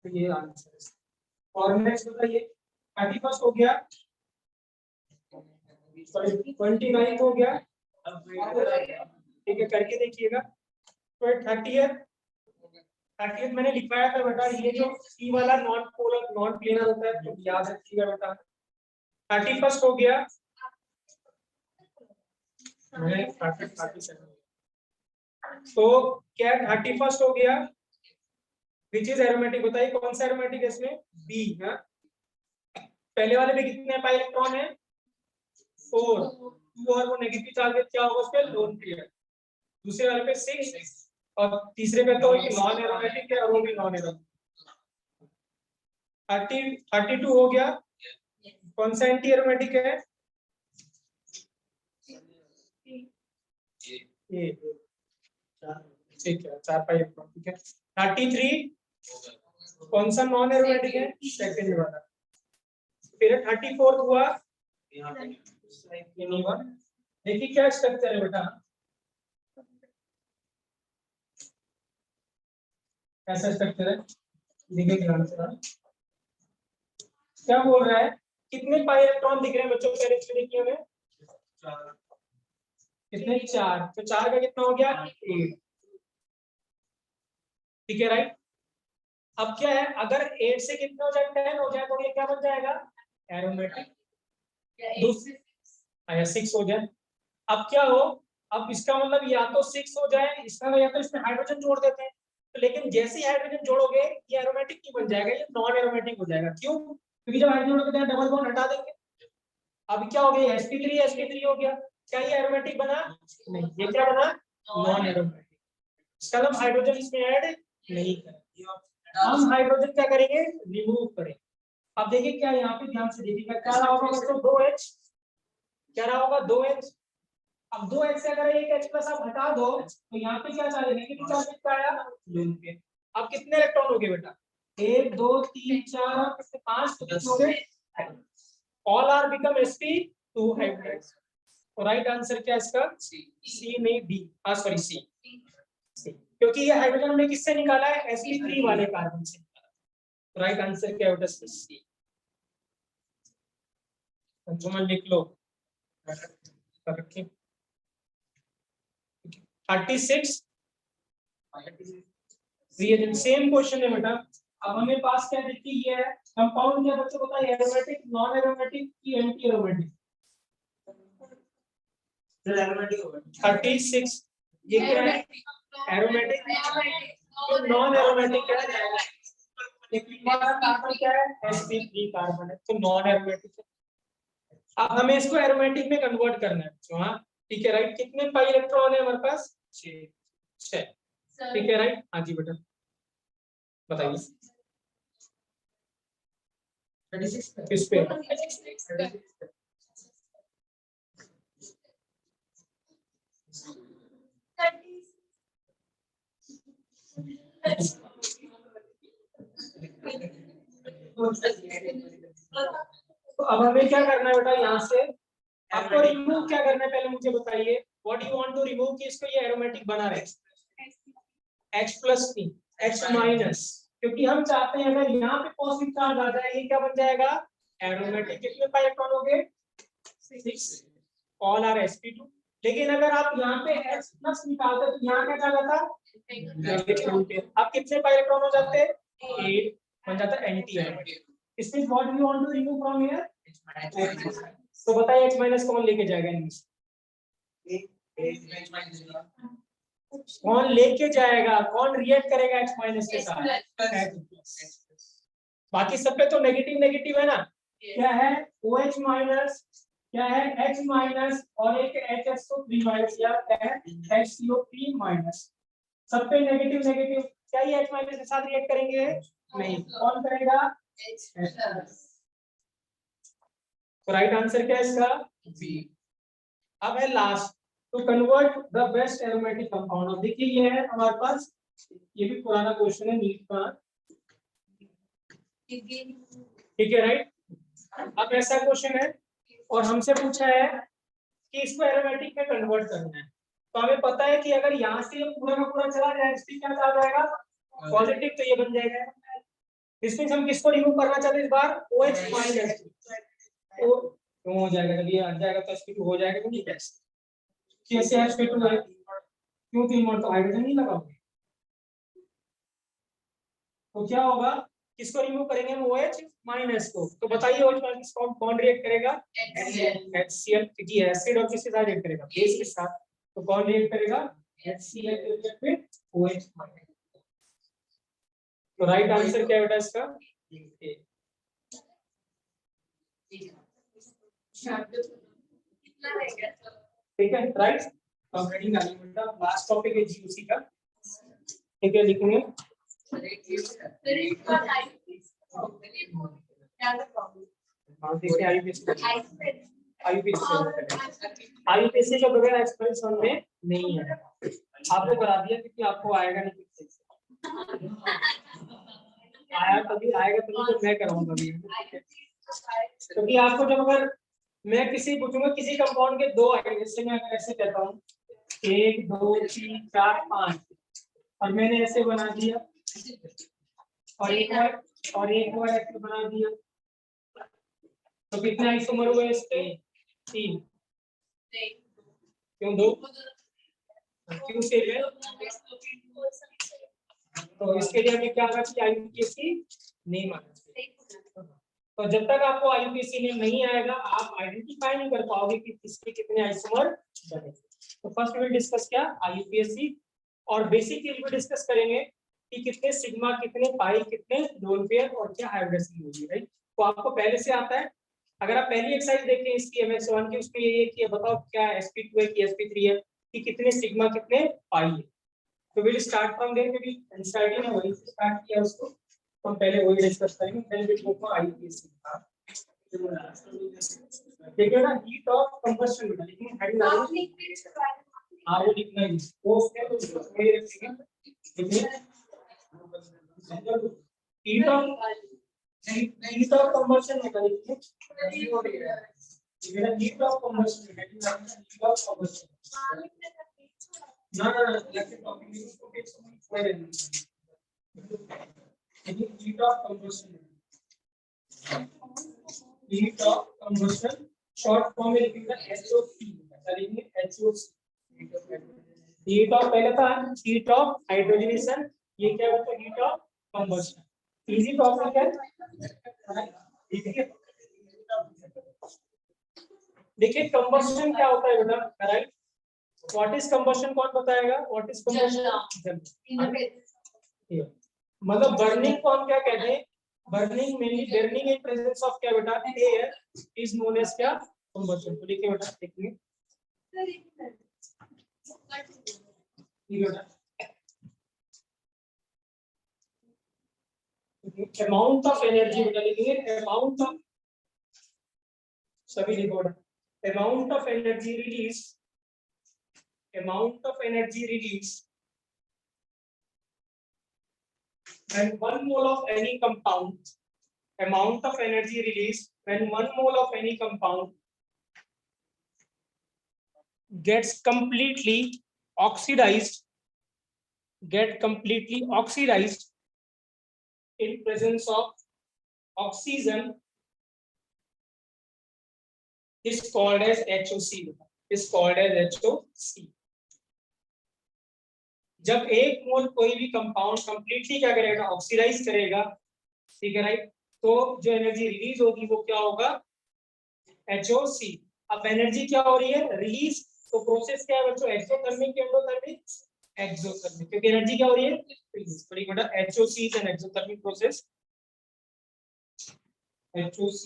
तो ये आंसर है। और नेक्स्ट बताइए, 31 हो गया, 29 हो गया। ठीक है, करके देखिएगा। तो 30th मैंने लिखवाया था बेटा, ये जो सी वाला नॉन पोलर नॉन प्लेनर होता है, तो याद रखिएगा बेटा। 31 हो गया, तो क्या 31 हो गया? Which is aromatic? बताइए कौन सा एरोमेटिक है इसमें? बी। हाँ, पहले वाले में कितने पाई इलेक्ट्रॉन है? 4। 2 और वो नेगेटिव चार्ज क्या होगा उस पे? Lone pair. दूसरे वाले पे 6, और तीसरे पे तो नॉन एरोमेटिक है, और वो भी नॉन एरोमेटिक। 32 हो गया, कौन सा एंटी एरोमेटिक है? ये ठीक है, 4 पाई इलेक्ट्रॉन। ठीक है, 33 कौन सा नॉन एरोमेटिक है? सेकंड वाला। फिर 34 हुआ, देखिए क्या स्ट्रक्चर है बेटा, ऐसा स्ट्रक्चर है। देखिए ध्यान से, क्या बोल रहा है? कितने पाई इलेक्ट्रॉन दिख रहे हैं बच्चों? पहले इसमें देखिए हमें, कितने? 4। तो 4 का कितना हो गया? 8। ठीक है, राइट। अब क्या है, अगर 8 से कितना हो जाए? 10 हो जाए, तो ये क्या बन जाएगा? एरोमेटिक। दूसरा 6 हो जाए। अब क्या हो, अब इसका मतलब या तो 6 हो जाए इसका, या तो इसमें हाइड्रोजन जोड़ देते हैं। तो लेकिन जैसे ही हाइड्रोजन जोड़ोगे ये एरोमेटिक नहीं बन जाएगा, ये नॉन एरोमेटिक हो जाएगा। क्यों? क्योंकि जब हाइड्रोजन जोड़ोगे तो डबल बॉन्ड हटा देंगे। अब क्या हो गया? sp3 हो गया। क्या ये एरोमेटिक बना? नहीं। ये क्या बना? Non aromatic. इसका मतलब हाइड्रोजन इसमें ऐड नहीं करेंगे, हम हाइड्रोजन क्या करेंगे? रिमूव करेंगे। अब देखिए क्या यहाँ पे ध्यान से देखिएगा, क्या रहा होगा बच्चों? 2H। क्या रहा होगा? 2H। अब 2H से अगर एक H प्लस आप हटा दो तो यहाँ पे क्या चार्ज है? नेगेटिव चार्ज कितना आया? लोन पे। अब कितने इलेक्ट्रॉन हो गए बेटा? 1 2 3 4 5, तो कितने हो गए? All are become sp2 hybrid. तो राइट आंसर क्या है इसका? सी नहीं, डी। सॉरी, सी। क्योंकि ये हाइड्रोजन हमने किससे निकाला है? sp3 वाले कार्बन से। राइट आंसर क्या होगा? सी। अंजुमन लिख लो, 36। ये सेम क्वेश्चन है बेटा। अब हमें पास क्या देखिए, ये है कंपाउंड, क्या बच्चों बताइए, एरोमेटिक, नॉन एरोमेटिक की एंटी एरोमेटिक। 36 ये क्या है, एरोमेटिक, नॉन एरोमेटिक क्या है, कार्बन क्या है, sp3 कार्बन है, तो नॉन एरोमेटिक है। अब हमें इसको एरोमेटिक में कन्वर्ट करना है बच्चों। हाँ ठीक है राइट। कितने पाई इलेक्ट्रॉन है हमारे पास, 6। ठीक है राइट। हाँ जी बेटा बताइए। 36 किस पे, तो अब हमें क्या करना है बेटा, यहाँ से आपको रिमूव क्या करना है पहले मुझे बताइए। What you want to remove, कि इसको ये एरोमेटिक बना रहे H plus P, H minus, क्योंकि हम चाहते हैं अगर यहाँ पे पॉजिटिव चार्ज आ जाए, ये क्या बन जाएगा, एरोमेटिक। कितने पाई इलेक्ट्रॉन हो गए, 6, ऑल आर sp2। लेकिन अगर आप यहाँ पे H प्लस निकालते तो यहाँ क्या जाता, आप कितने पाई इलेक्ट्रॉन हो जाते, 8 बन जाता एंटी एरोमेटिक। इसमें what we want to remove from here, तो बताइए H माइनस कौन लेके जाएगा इनमें से, कौन लेके जाएगा, कौन रिएक्ट करेगा H माइनस के साथ, H प्लस। बाकी सब पे तो नेगेटिव नेगेटिव है ना, क्या है OH माइनस, क्या है H माइनस, और एक HSO3 माइनस, या क्या है HCO3 माइनस। सब पे नेगेटिव नेगेटिव, क्या ये H माइनस के साथ रिएक्ट करेंगे, नहीं, कौन करेगा, तो राइट आंसर क्या है इसका, बी। अब है last, to convert the best aromatic compound. अब देखिए ये है हमारे पास, ये भी पुराना क्वेश्चन है नीट का, ठीक है राइट। अब ऐसा क्वेश्चन है और हमसे पूछा है कि इसको एरोमेटिक में कन्वर्ट करना है, तो हमें पता है कि अगर यहाँ से पूरा का पूरा चला जाए, इसमें क्या आ जाएगा, पॉजिटिव, तो ये बन जाएगा। इसमें हम किसको रिमूव करना चाहते हैं इस बार, OH माइनस, तो क्यों हो जाएगा, जब ये हट जाएगा तो sp2 हो जाएगा, तो नहीं कैसे sp2 है, क्यों 3 मोल, तो हाइड्रोजन नहीं लगाओगे, तो क्या होगा, किसको रिमूव करेंगे हम, OH माइनस को। तो बताइए OH माइनस कौन रिएक्ट करेगा, HCl, क्योंकि एसिड और किसके साथ रिएक्ट करेगा, बेस के साथ, तो कौन रिएक्ट करेगा, HCl के रिएक्ट में OH माइनस। तो राइट आंसर क्या है बेटा इसका, ठीक है राइट। कंप्लीटिंग बेटा लास्ट टॉपिक है जीओसी का, ठीक है लिखेंगे। आईयूपीएसी का बगैर एक्सपेरिमेंट समझ में नहीं है, आपको करा दिया क्योंकि आपको आएगा नहीं, आया तभी आएगा, तभी तो मैं कराऊंगा अभी, क्योंकि आपको जब अगर मैं किसी पूछूंगा किसी कंपाउंड के 2 आएंगे, जैसे मैं अगर ऐसे कहता हूँ 1 2 3 4 5, और मैंने ऐसे बना दिया, और एक बार ऐसे बना दिया, तो कितने आइसोमर हुए इसके, 3, क्यों 2, क्यों से है, तो इसके लिए हमें क्या करना चाहिए, आईयूपीएसी नेम आना चाहिए। तो जब तक आपको आईयूपीएसी नेम नहीं आएगा, आप आइडेंटिफाई नहीं कर पाओगे कि किसके कितने आइसोमर बने। तो फर्स्ट विल डिस्कस क्या, आईयूपीएसी, और बेसिक चीज भी डिस्कस करेंगे कि कितने सिग्मा, कितने पाई, कितने लोन पेयर, और क्या हाइब्रिडेशन होगी, राइट। तो आपको पहले से आता है। अगर आप पहली एक्सरसाइज देखें इसकी MX1 की, उसमें ये है कि बताओ क्या sp2 है कि sp3 है, कि कितने सिग्मा कितने पाई है। तो विल स्टार्ट फ्रॉम देयर, क्योंकि एनसीईआरटी ने वहीं से स्टार्ट किया उसको, तो हम पहले वही डिस्कस करेंगे, then will go for IUPAC. देखिए ना, हीट ऑफ कंबशन बेटा, लेकिन हेडिंग हां वो लिखना है, वो उसके तो वही रखेंगे, देखिए हीट ऑफ कंबशन निकाल लीजिए, heat of combustion, heading heat of combustion, ना लेकिन टॉपिक इसको के समझ heat of combustion, heat of combustion short form में लिखेंगे HOC, लिखेंगे HOC। हीट ऑफ पहले था हीट ऑफ हाइड्रोजनेशन, ये क्या होता है heat of combustion. Easy topic है। देखिए कंबशन क्या होता है बेटा, राइट? व्हाट इज कंबशन, कौन बताएगा व्हाट इज कंबशन? मतलब बर्निंग को हम क्या कहते हैं, burning mainly burning in presence of क्या बेटा, एयर इज नोन एज क्या, कंबशन। तो देखिए बेटा, देखिए अमाउंट ऑफ एनर्जी बेटा, लिखिए अमाउंट ऑफ, सभी लिखो बेटा, amount of energy release, amount of energy released when 1 mole of any compound, amount of energy released when 1 mole of any compound gets completely oxidized, in presence of oxygen is called as HOC, is called as HOC। जब एक मोल कोई भी compound completely क्या करेगा, oxidise करेगा, ठीक है right, तो जो एनर्जी रिलीज होगी वो क्या होगा, HOC। अब एनर्जी क्या हो रही है, रिलीज, तो प्रोसेस क्या है बच्चों, एक्सोथर्मिक, एंडोथर्मिक, एक्सोथर्मिक, क्योंकि एनर्जी क्या हो रही है, रिलीज। बड़ी बेटा HOC is an exothermic process, HOC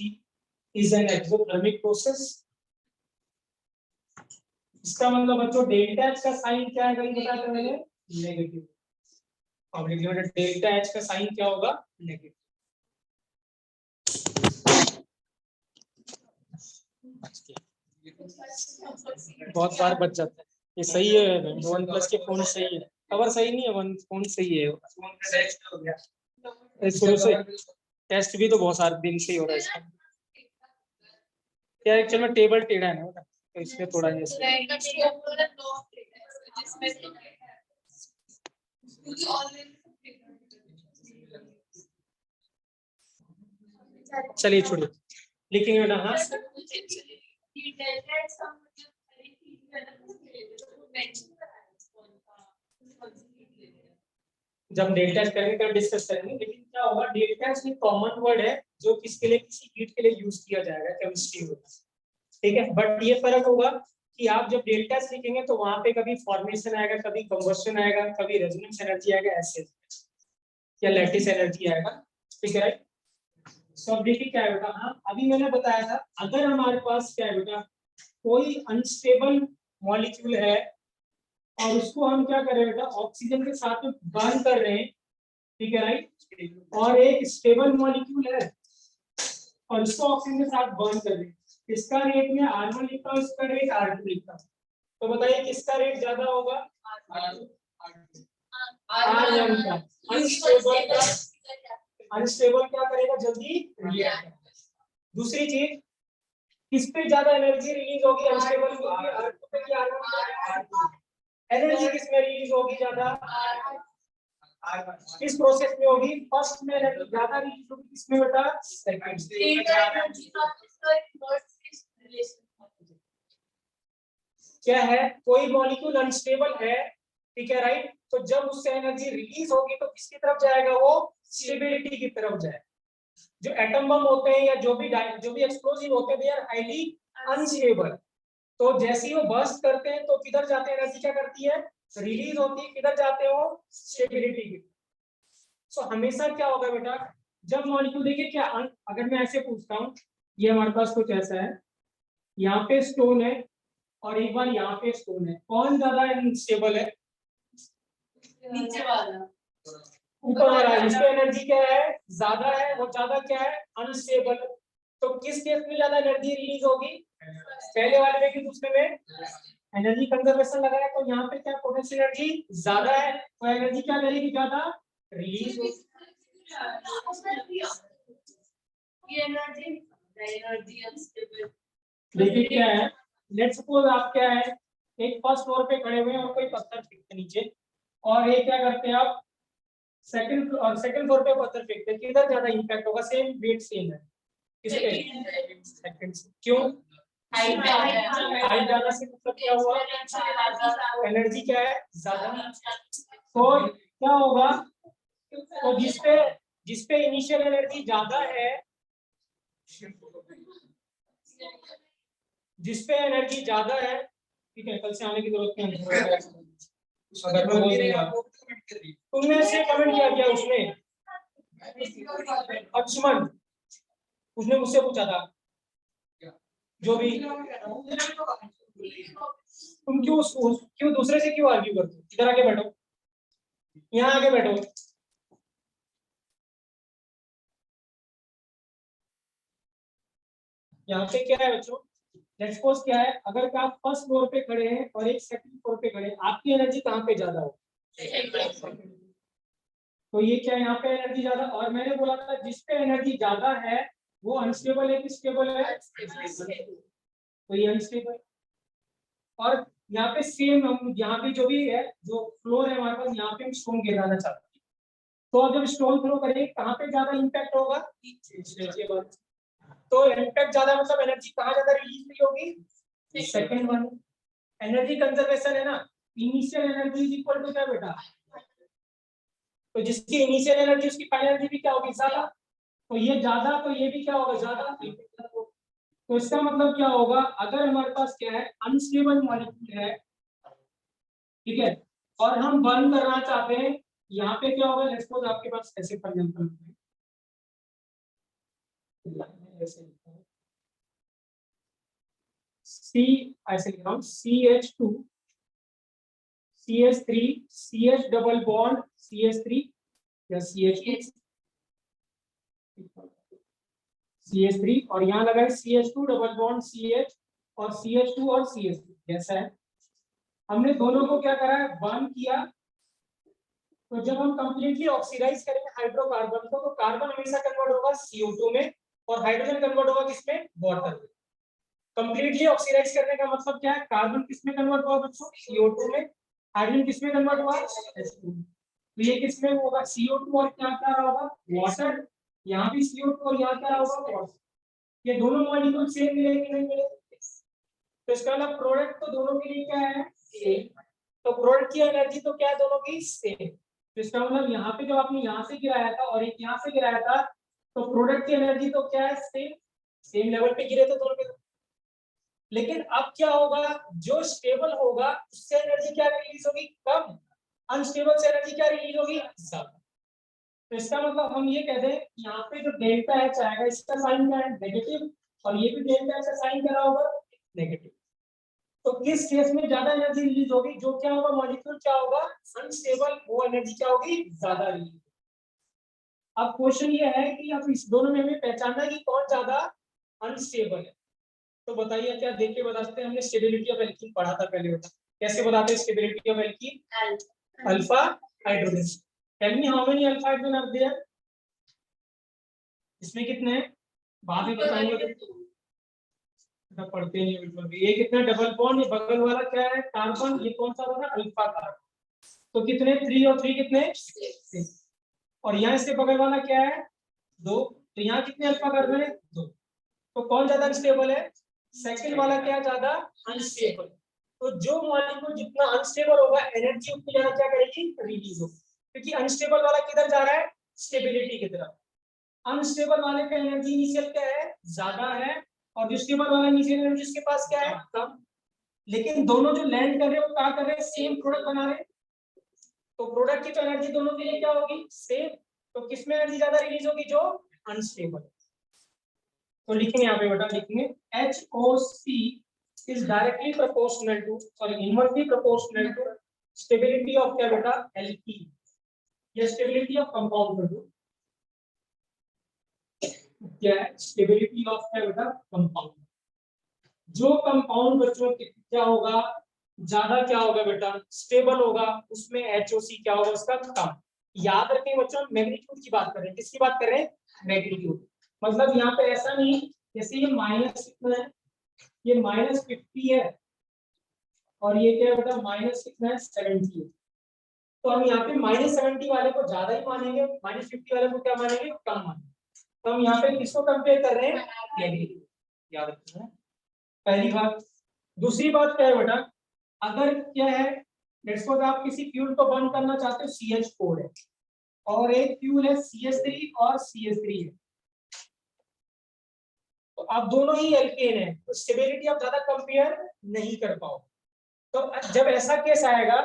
is an exothermic process. इसका मतलब बच्चों डेल्टा H का साइन क्या है, कहीं बताया था मैंने, नेगेटिव। अब लिखिए डेल्टा H का साइन क्या होगा, नेगेटिव। बहुत बार बच जाता है, ये सही है, वन प्लस के फोन सही है, कवर सही नहीं है, वन फोन सही है, शुरू से टेस्ट भी तो बहुत सारे दिन से ही हो रहा है इसका, क्या एक्चुअल में टेबल टेढ़ा है ना, तो इसमें थोड़ा चलिए छोड़िए, लिखेंगे ना, हाँ जब डेल्टा एच करेंगे तब डिस्कस करेंगे, लेकिन क्या होगा, डेल्टा एच एक कॉमन वर्ड है जो किसके लिए, किसी हीट के लिए यूज किया जाएगा केमिस्ट्री में, ठीक है। बट ये फर्क होगा कि आप जब डेल्टा एच लिखेंगे तो वहां पे कभी फॉर्मेशन आएगा, कभी कंबशन आएगा, कभी रेजोनेंस एनर्जी आएगा, ऐसे या लैटिस एनर्जी आएगा, ठीक है राइट। सो अब देखिए क्या है बेटा, हाँ अभी मैंने बताया था, अगर हमारे पास क्या है बेटा, कोई अनस्टेबल मॉलिक्यूल है और उसको हम क्या कर रहे हैं बेटा, ऑक्सीजन के साथ में बर्न कर रहे हैं, ठीक है राइट, और एक स्टेबल मॉलिक्यूल है और इसको ऑक्सीजन के साथ बर्न कर रहे हैं, इसका रेट में R1 लिखता हूं, इसका रेट R2 लिखता हूं, तो बताइए किसका रेट ज्यादा होगा, R1 का। अनस्टेबल क्या करेगा, जल्दी रिएक्ट। दूसरी चीज, किस पे ज्यादा एनर्जी रिलीज होगी, अनस्टेबल होगी R2 पे कि R1 पे, एनर्जी किस में रिलीज होगी ज्यादा, किस प्रोसेस में होगी, फर्स्ट में एनर्जी ज्यादा रिलीज होगी, किसमें बेटा, सेकंड। क्या है, कोई मॉलिक्यूल अनस्टेबल है, ठीक है राइट, तो जब उससे एनर्जी रिलीज होगी तो किसकी तरफ जाएगा, वो स्टेबिलिटी की तरफ जाएगा। जो एटम बम होते हैं या जो भी एक्सप्लोसिव होते हैं, दे आर हाईली अनस्टेबल, तो जैसे ही वो बर्स्ट करते हैं तो किधर जाते हैं, एनर्जी क्या करती है, रिलीज होती है, किधर जाते हो, स्टेबिलिटी की। सो हमेशा क्या होगा बेटा, जब मॉलिक्यूल, देखिए क्या, अगर मैं ऐसे पूछता हूँ, ये हमारे पास कुछ ऐसा है, यहाँ पे स्टोन है और एक बार यहाँ पे स्टोन है, कौन ज्यादा अनस्टेबल है, नीचे वाला, ऊपर वाला, इसमें एनर्जी क्या है, ज्यादा है, वो ज्यादा क्या है, अनस्टेबल। तो किस केस में ज्यादा एनर्जी रिलीज होगी, पहले वाले में कि दूसरे में, एनर्जी कंजर्वेशन लगाया तो यहाँ पे क्या पोटेंशियल एनर्जी ज्यादा है, तो एनर्जी क्या करेगी, ज्यादा रिलीज होगी। ये एनर्जी अनस्टेबल। देखिए क्या है, लेट्स सपोज आप क्या है, एक फर्स्ट फ्लोर पे खड़े हुए हैं और कोई पत्थर फेंकते नीचे, और ये क्या करते हैं आप, सेकंड फ्लोर पे पत्थर फेंकते हैं, किधर ज्यादा इंपैक्ट होगा, सेम वेट सेम है, किस पे, सेकंड से। क्यों, हाइट हाइट ज्यादा से मतलब क्या हुआ, एनर्जी क्या है ज्यादा। तो क्या होगा, तो जिसपे इनिशियल एनर्जी ज्यादा है, जिसपे एनर्जी ज्यादा है, ठीक है, कल से आने की जरूरत नहीं है। अगर मैं बोल दूंगा तुमने से कमेंट किया क्या उसने, अंशुमन, उसने मुझसे पूछा था जो भी, तुम क्यों दूसरे से क्यों आर्ग्यू करते हो, इधर आके बैठो, यहाँ आके बैठो। यहाँ पे क्या है बच्चों, लेट्स सपोज क्या है, अगर आप फर्स्ट फ्लोर पे खड़े हैं और एक सेकंड फ्लोर पे खड़े हैं, आपकी एनर्जी कहाँ पे ज्यादा हो, तो ये क्या है, यहाँ पे एनर्जी ज्यादा, और मैंने बोला था जिसपे एनर्जी ज्यादा है वो अनस्टेबल है कि स्टेबल है, तो ये अनस्टेबल। और यहाँ पे सेम, हम यहाँ पे जो भी है, जो फ्लोर है हमारे पास, यहाँ पे हम स्टोन गिराना चाहते हैं, तो अब जब स्टोन थ्रो करेंगे कहाँ पे ज्यादा इम्पैक्ट होगा, तो इम्पैक्ट ज्यादा मतलब एनर्जी कहाँ ज्यादा रिलीज होगी, सेकंड वन। एनर्जी कंजर्वेशन है ना, initial energy is equal to क्या बेटा, तो जिसकी इनिशियल एनर्जी उसकी फाइनल एनर्जी भी क्या होगी ज्यादा, तो ये ज्यादा, तो ये भी क्या होगा ज्यादा। तो इसका मतलब क्या होगा, अगर हमारे पास क्या है अनस्टेबल मॉलिक्यूल है, ठीक है, और हम बर्न करना चाहते हैं, यहाँ पे क्या होगा, लेट्स सपोज आपके पास ऐसे फॉर एग्जांपल सी, ऐसे लिख रहा हूँ CH2 CH3 CH double bond CH3 या CH3 और यहाँ लगा है CH2 डबल बॉन्ड CH और CH2 और CH2, कैसा है, हमने दोनों को क्या करा है, बर्न किया। तो जब हम कंप्लीटली ऑक्सीडाइज करेंगे हाइड्रोकार्बन को, तो कार्बन हमेशा कन्वर्ट होगा CO2 में और हाइड्रोजन कन्वर्ट होगा किसमें, वाटर में। कंप्लीटली ऑक्सीडाइज करने का मतलब क्या है, कार्बन किसमें कन्वर्ट हुआ बच्चों, CO2 में, हाइड्रोजन किसमें कन्वर्ट हुआ, H2 में। तो ये किसमें होगा, CO2 और क्या क्या रहा होगा, वाटर, यहाँ भी CO2 और यहाँ क्या होगा, वाटर। ये दोनों मॉलिक्यूल सेम मिले कि नहीं मिले, तो इसका मतलब प्रोडक्ट तो दोनों के लिए क्या है सेम, तो प्रोडक्ट की एनर्जी तो क्या है दोनों की सेम। तो इसका मतलब यहाँ पे जो आपने यहाँ से गिराया था और एक यहाँ से गिराया था, तो प्रोडक्ट की एनर्जी तो क्या है सेम, सेम लेवल पे गिरे थे दोनों के। लेकिन अब क्या होगा, जो स्टेबल होगा उससे एनर्जी क्या रिलीज होगी, कम, अनस्टेबल से एनर्जी क्या रिलीज होगी, ज्यादा। तो इसका मतलब हम ये कहते हैं यहाँ पे जो डेल्टा एच आएगा इसका साइन क्या है, नेगेटिव, और ये भी डेल्टा एच का साइन क्या होगा, नेगेटिव। तो किस केस में ज्यादा एनर्जी रिलीज होगी, जो क्या होगा मॉलिक्यूल क्या होगा अनस्टेबल, वो एनर्जी क्या होगी ज्यादा रिलीज। अब क्वेश्चन ये है कि अब इस दोनों में हमें पहचानना है कि कौन ज्यादा अनस्टेबल है। तो बताइए क्या देख के बता सकते हैं, हमने स्टेबिलिटी ऑफ एल्कीन पढ़ा था पहले, होता कैसे बताते हैं stability of alkene, alpha hydrogen. Tell me how many alpha hydrogen are there, इसमें कितने हैं बाद में बताएंगे, पढ़ते नहीं बिल्कुल भी। ये कितना डबल बॉन्ड, ये बगल वाला क्या है कार्बन, ये कौन सा होगा अल्फा कार्बन, तो कितने 3 और 3 कितने 6। और यहाँ इसके बगल वाला क्या है 2, तो यहाँ कितने अल्फा कार्बन है 2। तो कौन ज्यादा अनस्टेबल है, सेकंड वाला क्या ज्यादा अनस्टेबल। तो जो मॉलिक्यूल जितना अनस्टेबल होगा एनर्जी उतनी ज्यादा क्या करेगी रिलीज होगी, क्योंकि अनस्टेबल वाला किधर जा रहा है स्टेबिलिटी की तरफ। अनस्टेबल वाले का एनर्जी इनिशियल क्या है ज्यादा है, और जो स्टेबल वाला इनिशियल एनर्जी उसके पास क्या है कम। लेकिन दोनों जो लैंड कर रहे हैं वो क्या कर रहे हैं, सेम प्रोडक्ट बना रहे हैं, तो प्रोडक्ट की तो एनर्जी दोनों के लिए क्या होगी सेम। तो किसमें एनर्जी ज्यादा रिलीज होगी, जो अनस्टेबल। तो लिखेंगे यहाँ पे बेटा, लिखेंगे HOC is directly proportional to, sorry inversely proportional to stability of क्या बेटा alkene, या stability of compound कर दो, क्या है स्टेबिलिटी ऑफ क्या बेटा कंपाउंड। जो कंपाउंड बच्चों क्या होगा ज्यादा क्या होगा बेटा स्टेबल होगा, उसमें HOC क्या होगा उसका कम। याद रखें बच्चों मैग्नीट्यूड की बात कर रहे हैं, किसकी बात कर रहे हैं मैग्नीट्यूड। मतलब यहाँ पे ऐसा नहीं जैसे ये माइनस कितना है, ये -50 है और ये क्या है बेटा माइनस कितना है 70 है, तो हम यहाँ पे -70 वाले को ज्यादा ही मानेंगे, -50 वाले को क्या मानेंगे कम मानेंगे। तो हम यहाँ पे किसको कंपेयर कर रहे हैं नेगेटिव, याद रखना है। पहली बात। दूसरी बात क्या है बेटा, अगर क्या है, लेट्स सपोज आप किसी फ्यूल को बर्न करना चाहते हो, CH4 है और एक फ्यूल है CH3 और CH3 है, तो आप दोनों ही एल्केन है, तो स्टेबिलिटी आप ज्यादा कंपेयर नहीं कर पाओ। तो जब ऐसा केस आएगा,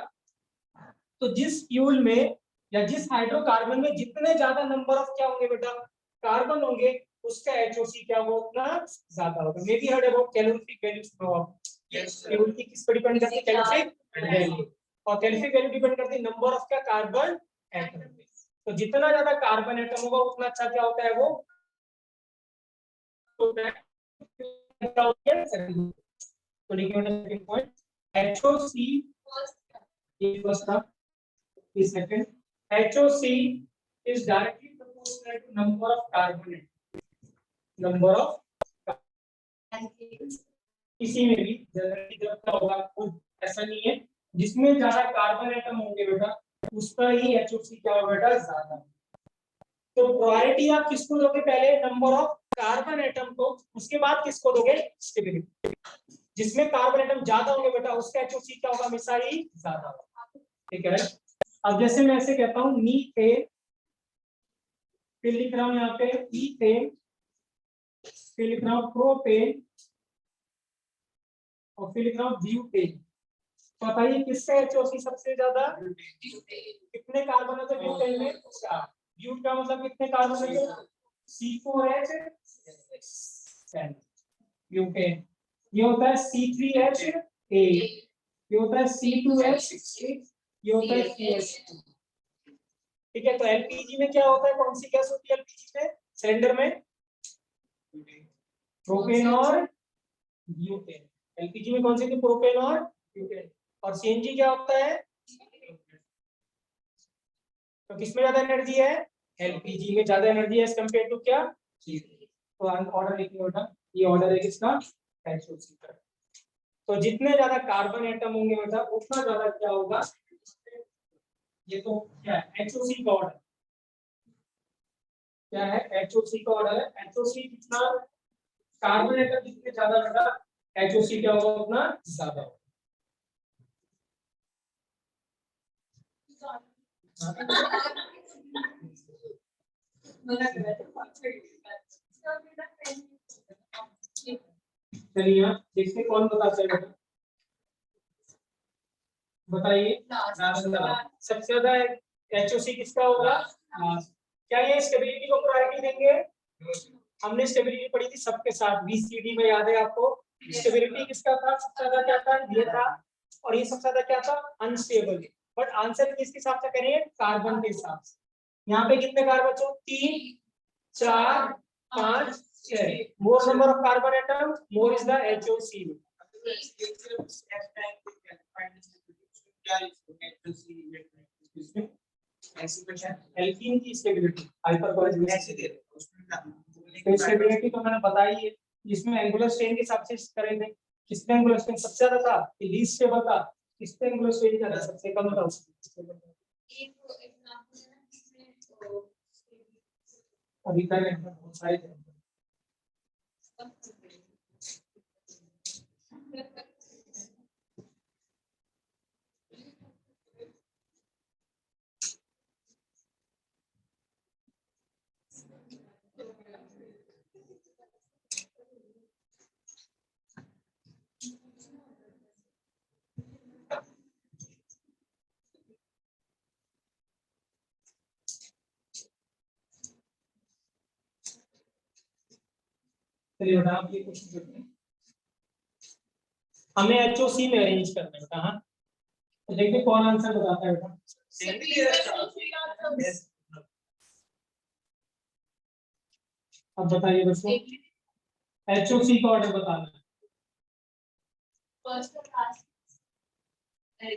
तो जिस फ्यूल में या जिस हाइड्रोकार्बन में जितने ज्यादा नंबर ऑफ क्या होंगे बेटा, कार्बन होंगे, उसका HOC क्या होगा, उतना ज्यादा होगा। May be heard about calorific values. Calorie किस पर डिपेंड करती है, कैलोरीफिक वैल्यू, और कैलोरीफिक वैल्यू डिपेंड करती है नंबर ऑफ क्या, कार्बन एटम। तो जितना ज्यादा कार्बन एटम होगा उतना अच्छा क्या होता है वो, तो लिखिए सेकंड पॉइंट, HOC ये फर्स्ट था, ये second, HOC is directly proportional to number of carbon atom, number of, किसी में भी जनरली जब क्या होगा, खुद ऐसा नहीं है, जिसमें ज्यादा कार्बन एटम होंगे बेटा उसका ही HOC क्या होगा बेटा, ज्यादा। तो प्रायोरिटी आप किसको दोगे, पहले नंबर ऑफ कार्बन एटम को, उसके बाद किसको दोगे, स्टेबिलिटी। जिसमें कार्बन एटम ज्यादा होंगे बेटा उसका HOC क्या होगा, हमेशा ही ज्यादा होगा। ठीक है। अब जैसे मैं ऐसे कहता हूँ मीथेन, फिर लिख रहा हूं यहाँ पे ईथेन, फिर लिख रहा हूं प्रोपेन, और फिर लिख रहा हूं ब्यूटेन। बताइए किसका HOC सबसे ज्यादा, कितने कार्बन होते हैं ब्यूटेन में, 4। ब्यूट का मतलब कितने कार्बन होते हैं, C4H, ब्यूटेन। ये होता है C3H8, ये होता है C2H6, ये होता है CH2। ठीक है। तो LPG में क्या होता है, कौन सी गैस होती है LPG में, सिलेंडर में प्रोपेन और ब्यूटेन। LPG में कौन सी थी, प्रोपेन और ब्यूटेन। और CNG क्या होता है, तो किसमें ज्यादा एनर्जी है, LPG में ज्यादा एनर्जी है एज कंपेयर टू क्या, तो ऑर्डर लिखिए बेटा, ये ऑर्डर है किसका, HOC का। तो जितने ज्यादा कार्बन एटम होंगे बेटा उतना ज्यादा क्या होगा, ये तो क्या है HOC का ऑर्डर, क्या है HOC का ऑर्डर है। HOC जितना कार्बन एटम जितने ज्यादा बेटा HOC क्या होगा, उतना ज्यादा होगा। चलिए देखते कौन बताता है बेटा, बताइए सबसे ज्यादा HOC किसका होगा, क्या ये स्टेबिलिटी को प्रायोरिटी देंगे, हमने स्टेबिलिटी पढ़ी थी सबके साथ VCD में, याद है आपको, स्टेबिलिटी किसका था, सबसे ज्यादा क्या था, ये था, और ये सबसे ज्यादा क्या था, अनस्टेबल। बट आंसर किसके हिसाब से करेंगे, कार्बन के हिसाब से। यहाँ पे कितने कार्बन बचो, 3 4 5 6, मोर number of carbon atom more is the HOC। Alkene की स्टेबिलिटी स्टेबिलिटी तो मैंने बताई है, इसमें एंगुलर स्ट्रेन के हिसाब से करे थे, किसमें एंगुलर स्ट्रेन सबसे ज्यादा था, लीस्ट स्टेबल था, किसमें एंगुलर स्ट्रेन ज्यादा सबसे कम था, अभी तक बहुत सारे थे। चलिए बेटा आप ये क्वेश्चन करते हैं, हमें HOC में अरेंज करना है कहाँ, तो देखिए कौन आंसर बताता है बेटा, अब बताइए बच्चों HOC का ऑर्डर बताना है।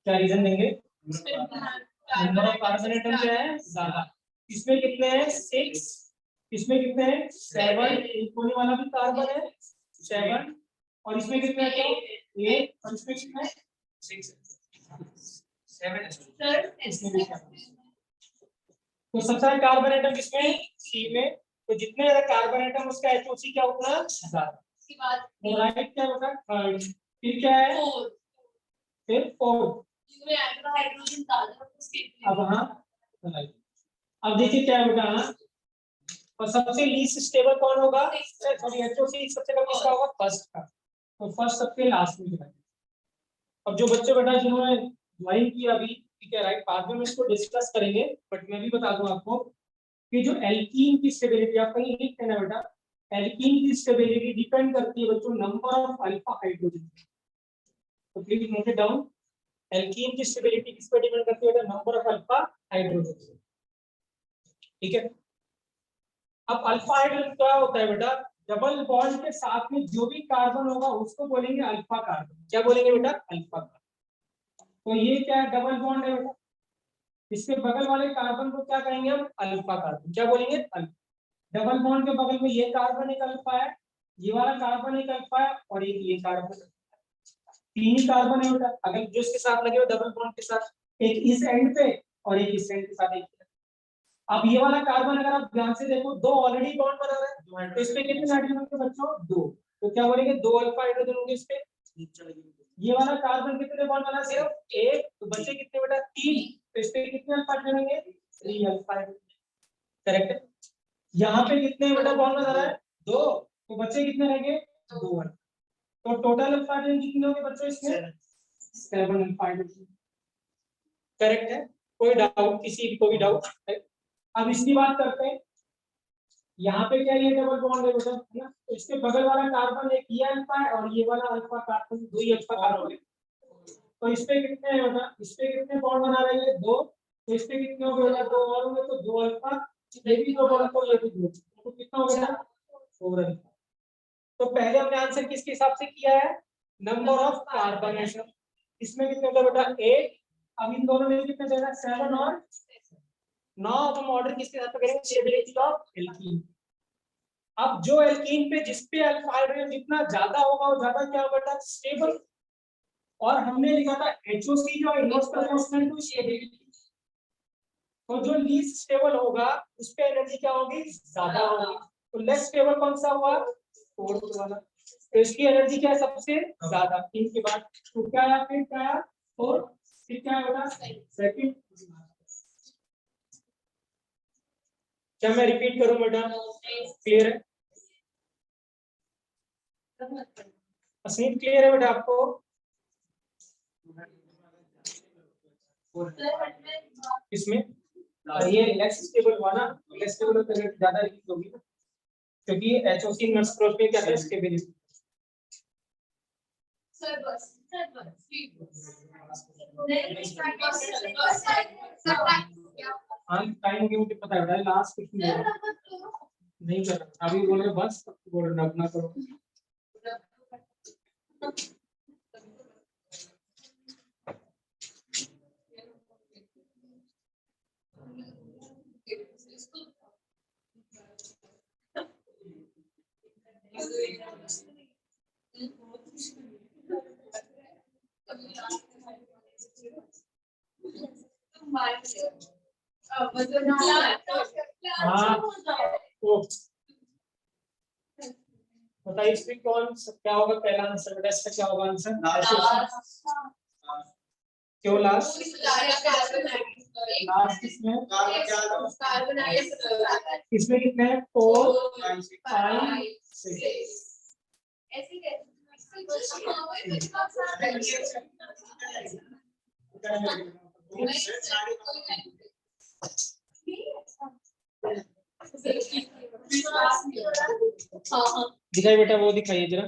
क्या रीजन देंगे, नंबर ऑफ कार्बन एटम क्या है ज्यादा, इसमें कितने हैं 6, इसमें कितने हैं 7, एक होने वाला भी कार्बन है 7, और इसमें कितने हैं, 8, और इसमें कितने हैं 6 7, इसमें भी 7। तो सबसे कार्बन एटम किसमें, C में, तो जितने ज्यादा कार्बन एटम उसका HOC क्या उतना ज्यादा। उसके बाद क्लोराइड क्या होता है थर्ड, फिर क्या है 4 फिर फोर्थ। जिसमें एक्स्ट्रा हाइड्रोजन ज्यादा उसके अब हाँ अब देखिए क्या है बेटा, और सबसे लीस्ट स्टेबल कौन होगा, सॉरी HOC सबसे कम किसका होगा, फर्स्ट का। तो फर्स्ट सबसे लास्ट में जाएगा। अब जो बच्चे बेटा जिन्होंने ज्वाइन किया अभी, ठीक है राइट, बाद में हम इसको डिस्कस करेंगे, बट मैं भी बता दूं आपको कि जो एल्कीन की स्टेबिलिटी, आप कहीं लिख देना बेटा, एल्कीन की स्टेबिलिटी डिपेंड करती है बच्चों नंबर ऑफ अल्फा हाइड्रोजन। तो please note it down, alkene की स्टेबिलिटी किस पे डिपेंड करती है बेटा, नंबर ऑफ अल्फा हाइड्रोजन। ठीक है, अब अल्फा हाइड्रोजन क्या होता है बेटा, डबल बॉन्ड के साथ में जो भी कार्बन होगा उसको बोलेंगे अल्फा कार्बन। क्या बोलेंगे बेटा, अल्फा कार्बन। तो ये क्या है, डबल बॉन्ड है बेटा, इसके बगल वाले कार्बन को क्या कहेंगे हम, अल्फा कार्बन। क्या बोलेंगे, अल्फा। डबल बॉन्ड के बगल में ये कार्बन एक अल्फा है, ये वाला कार्बन एक अल्फा है, और एक ये कार्बन, तीन ही कार्बन है बेटा। अगर जो इसके साथ लगे हो डबल बॉन्ड के साथ, एक इस एंड पे और एक इस एंड के साथ, एक। अब ये वाला कार्बन अगर आप ध्यान से देखो, दो ऑलरेडी बॉन्ड बना रहा है, तो इस पे कितने हाइड्रोजन होंगे बच्चों, दो। तो क्या बोलेंगे, दो अल्फा हाइड्रोजन होंगे इस पे। ये वाला कार्बन कितने बॉन्ड बना, सिर्फ एक, तो बचे कितने बेटा, तीन। तो इस पे कितने अल्फा हाइड्रोजन होंगे, 3 अल्फा हाइड्रोजन। करेक्ट है। यहाँ पे कितने बेटा बॉन्ड बना रहा है, दो, तो बचे कितने रहेंगे, दो अल्फा। तो टोटल अल्फा हाइड्रोजन कितने होंगे बच्चों इसमें, 7 अल्फा हाइड्रोजन। करेक्ट है, कोई डाउट, किसी को भी डाउट है। अब इसकी बात करते हैं, यहाँ पे क्या ये डबल बॉन्ड है बेटा, है ना, तो इसके बगल वाला कार्बन एक ये अल्फा है और ये वाला अल्फा कार्बन, दो ही अल्फा कार्बन है। तो इस पे कितने हैं बेटा, इस पे कितने बॉन्ड बना रहे हैं, दो। तो इस पे कितने हो गए बेटा, दो और होंगे, तो दो अल्फा, ये भी दो बॉन्ड, तो ये भी दो, तो कितना हो गया, 4 अल्फा। तो पहले हमने आंसर किसके हिसाब से किया है, नंबर ऑफ कार्बन एटम। इसमें कितने होगा बेटा, 8। अब इन दोनों में कितने देना, 7 और 9। अब हम ऑर्डर किसके साथ करेंगे, स्टेबिलिटी ऑफ एल्कीन। अब जो एल्कीन पे जिस पे अल्फा हाइड्रोजन जितना ज्यादा होगा वो ज्यादा क्या होगा, स्टेबल। और हमने लिखा था HOC जो इनवर्स प्रोपोर्शनल टू स्टेबिलिटी। तो जो लीस्ट स्टेबल होगा उस पे एनर्जी क्या होगी, ज्यादा होगी। तो लेस स्टेबल कौन सा हुआ, फोर्थ वाला। तो इसकी एनर्जी क्या है, सबसे ज्यादा। 3 के बाद तो क्या आया, फिर क्या आया, फोर्थ, फिर क्या होगा, सेकंड। क्या मैं रिपीट करूं बेटा, क्लियर है, असीम क्लियर है बेटा आपको। इसमें ये लेस स्टेबल हुआ ना, लेस स्टेबल तो ज्यादा रिलीज होगी ना, क्योंकि HOC नट्स प्रोस में क्या है, स्टेबिलिटी। सर बस हाँ टाइम हो गया, मुझे पता है लास्ट कुछ नहीं कर रहा अभी, बोल रहे बस बोल रहे अपना करो। बताइए इसमें कौन क्या होगा पहला आंसर बेटा, इसका क्या होगा आंसर, क्यों लास्ट, लास्ट इसमें इसमें कितने हैं, 4 5 6। दिखाइए बेटा, वो दिखाइए जरा।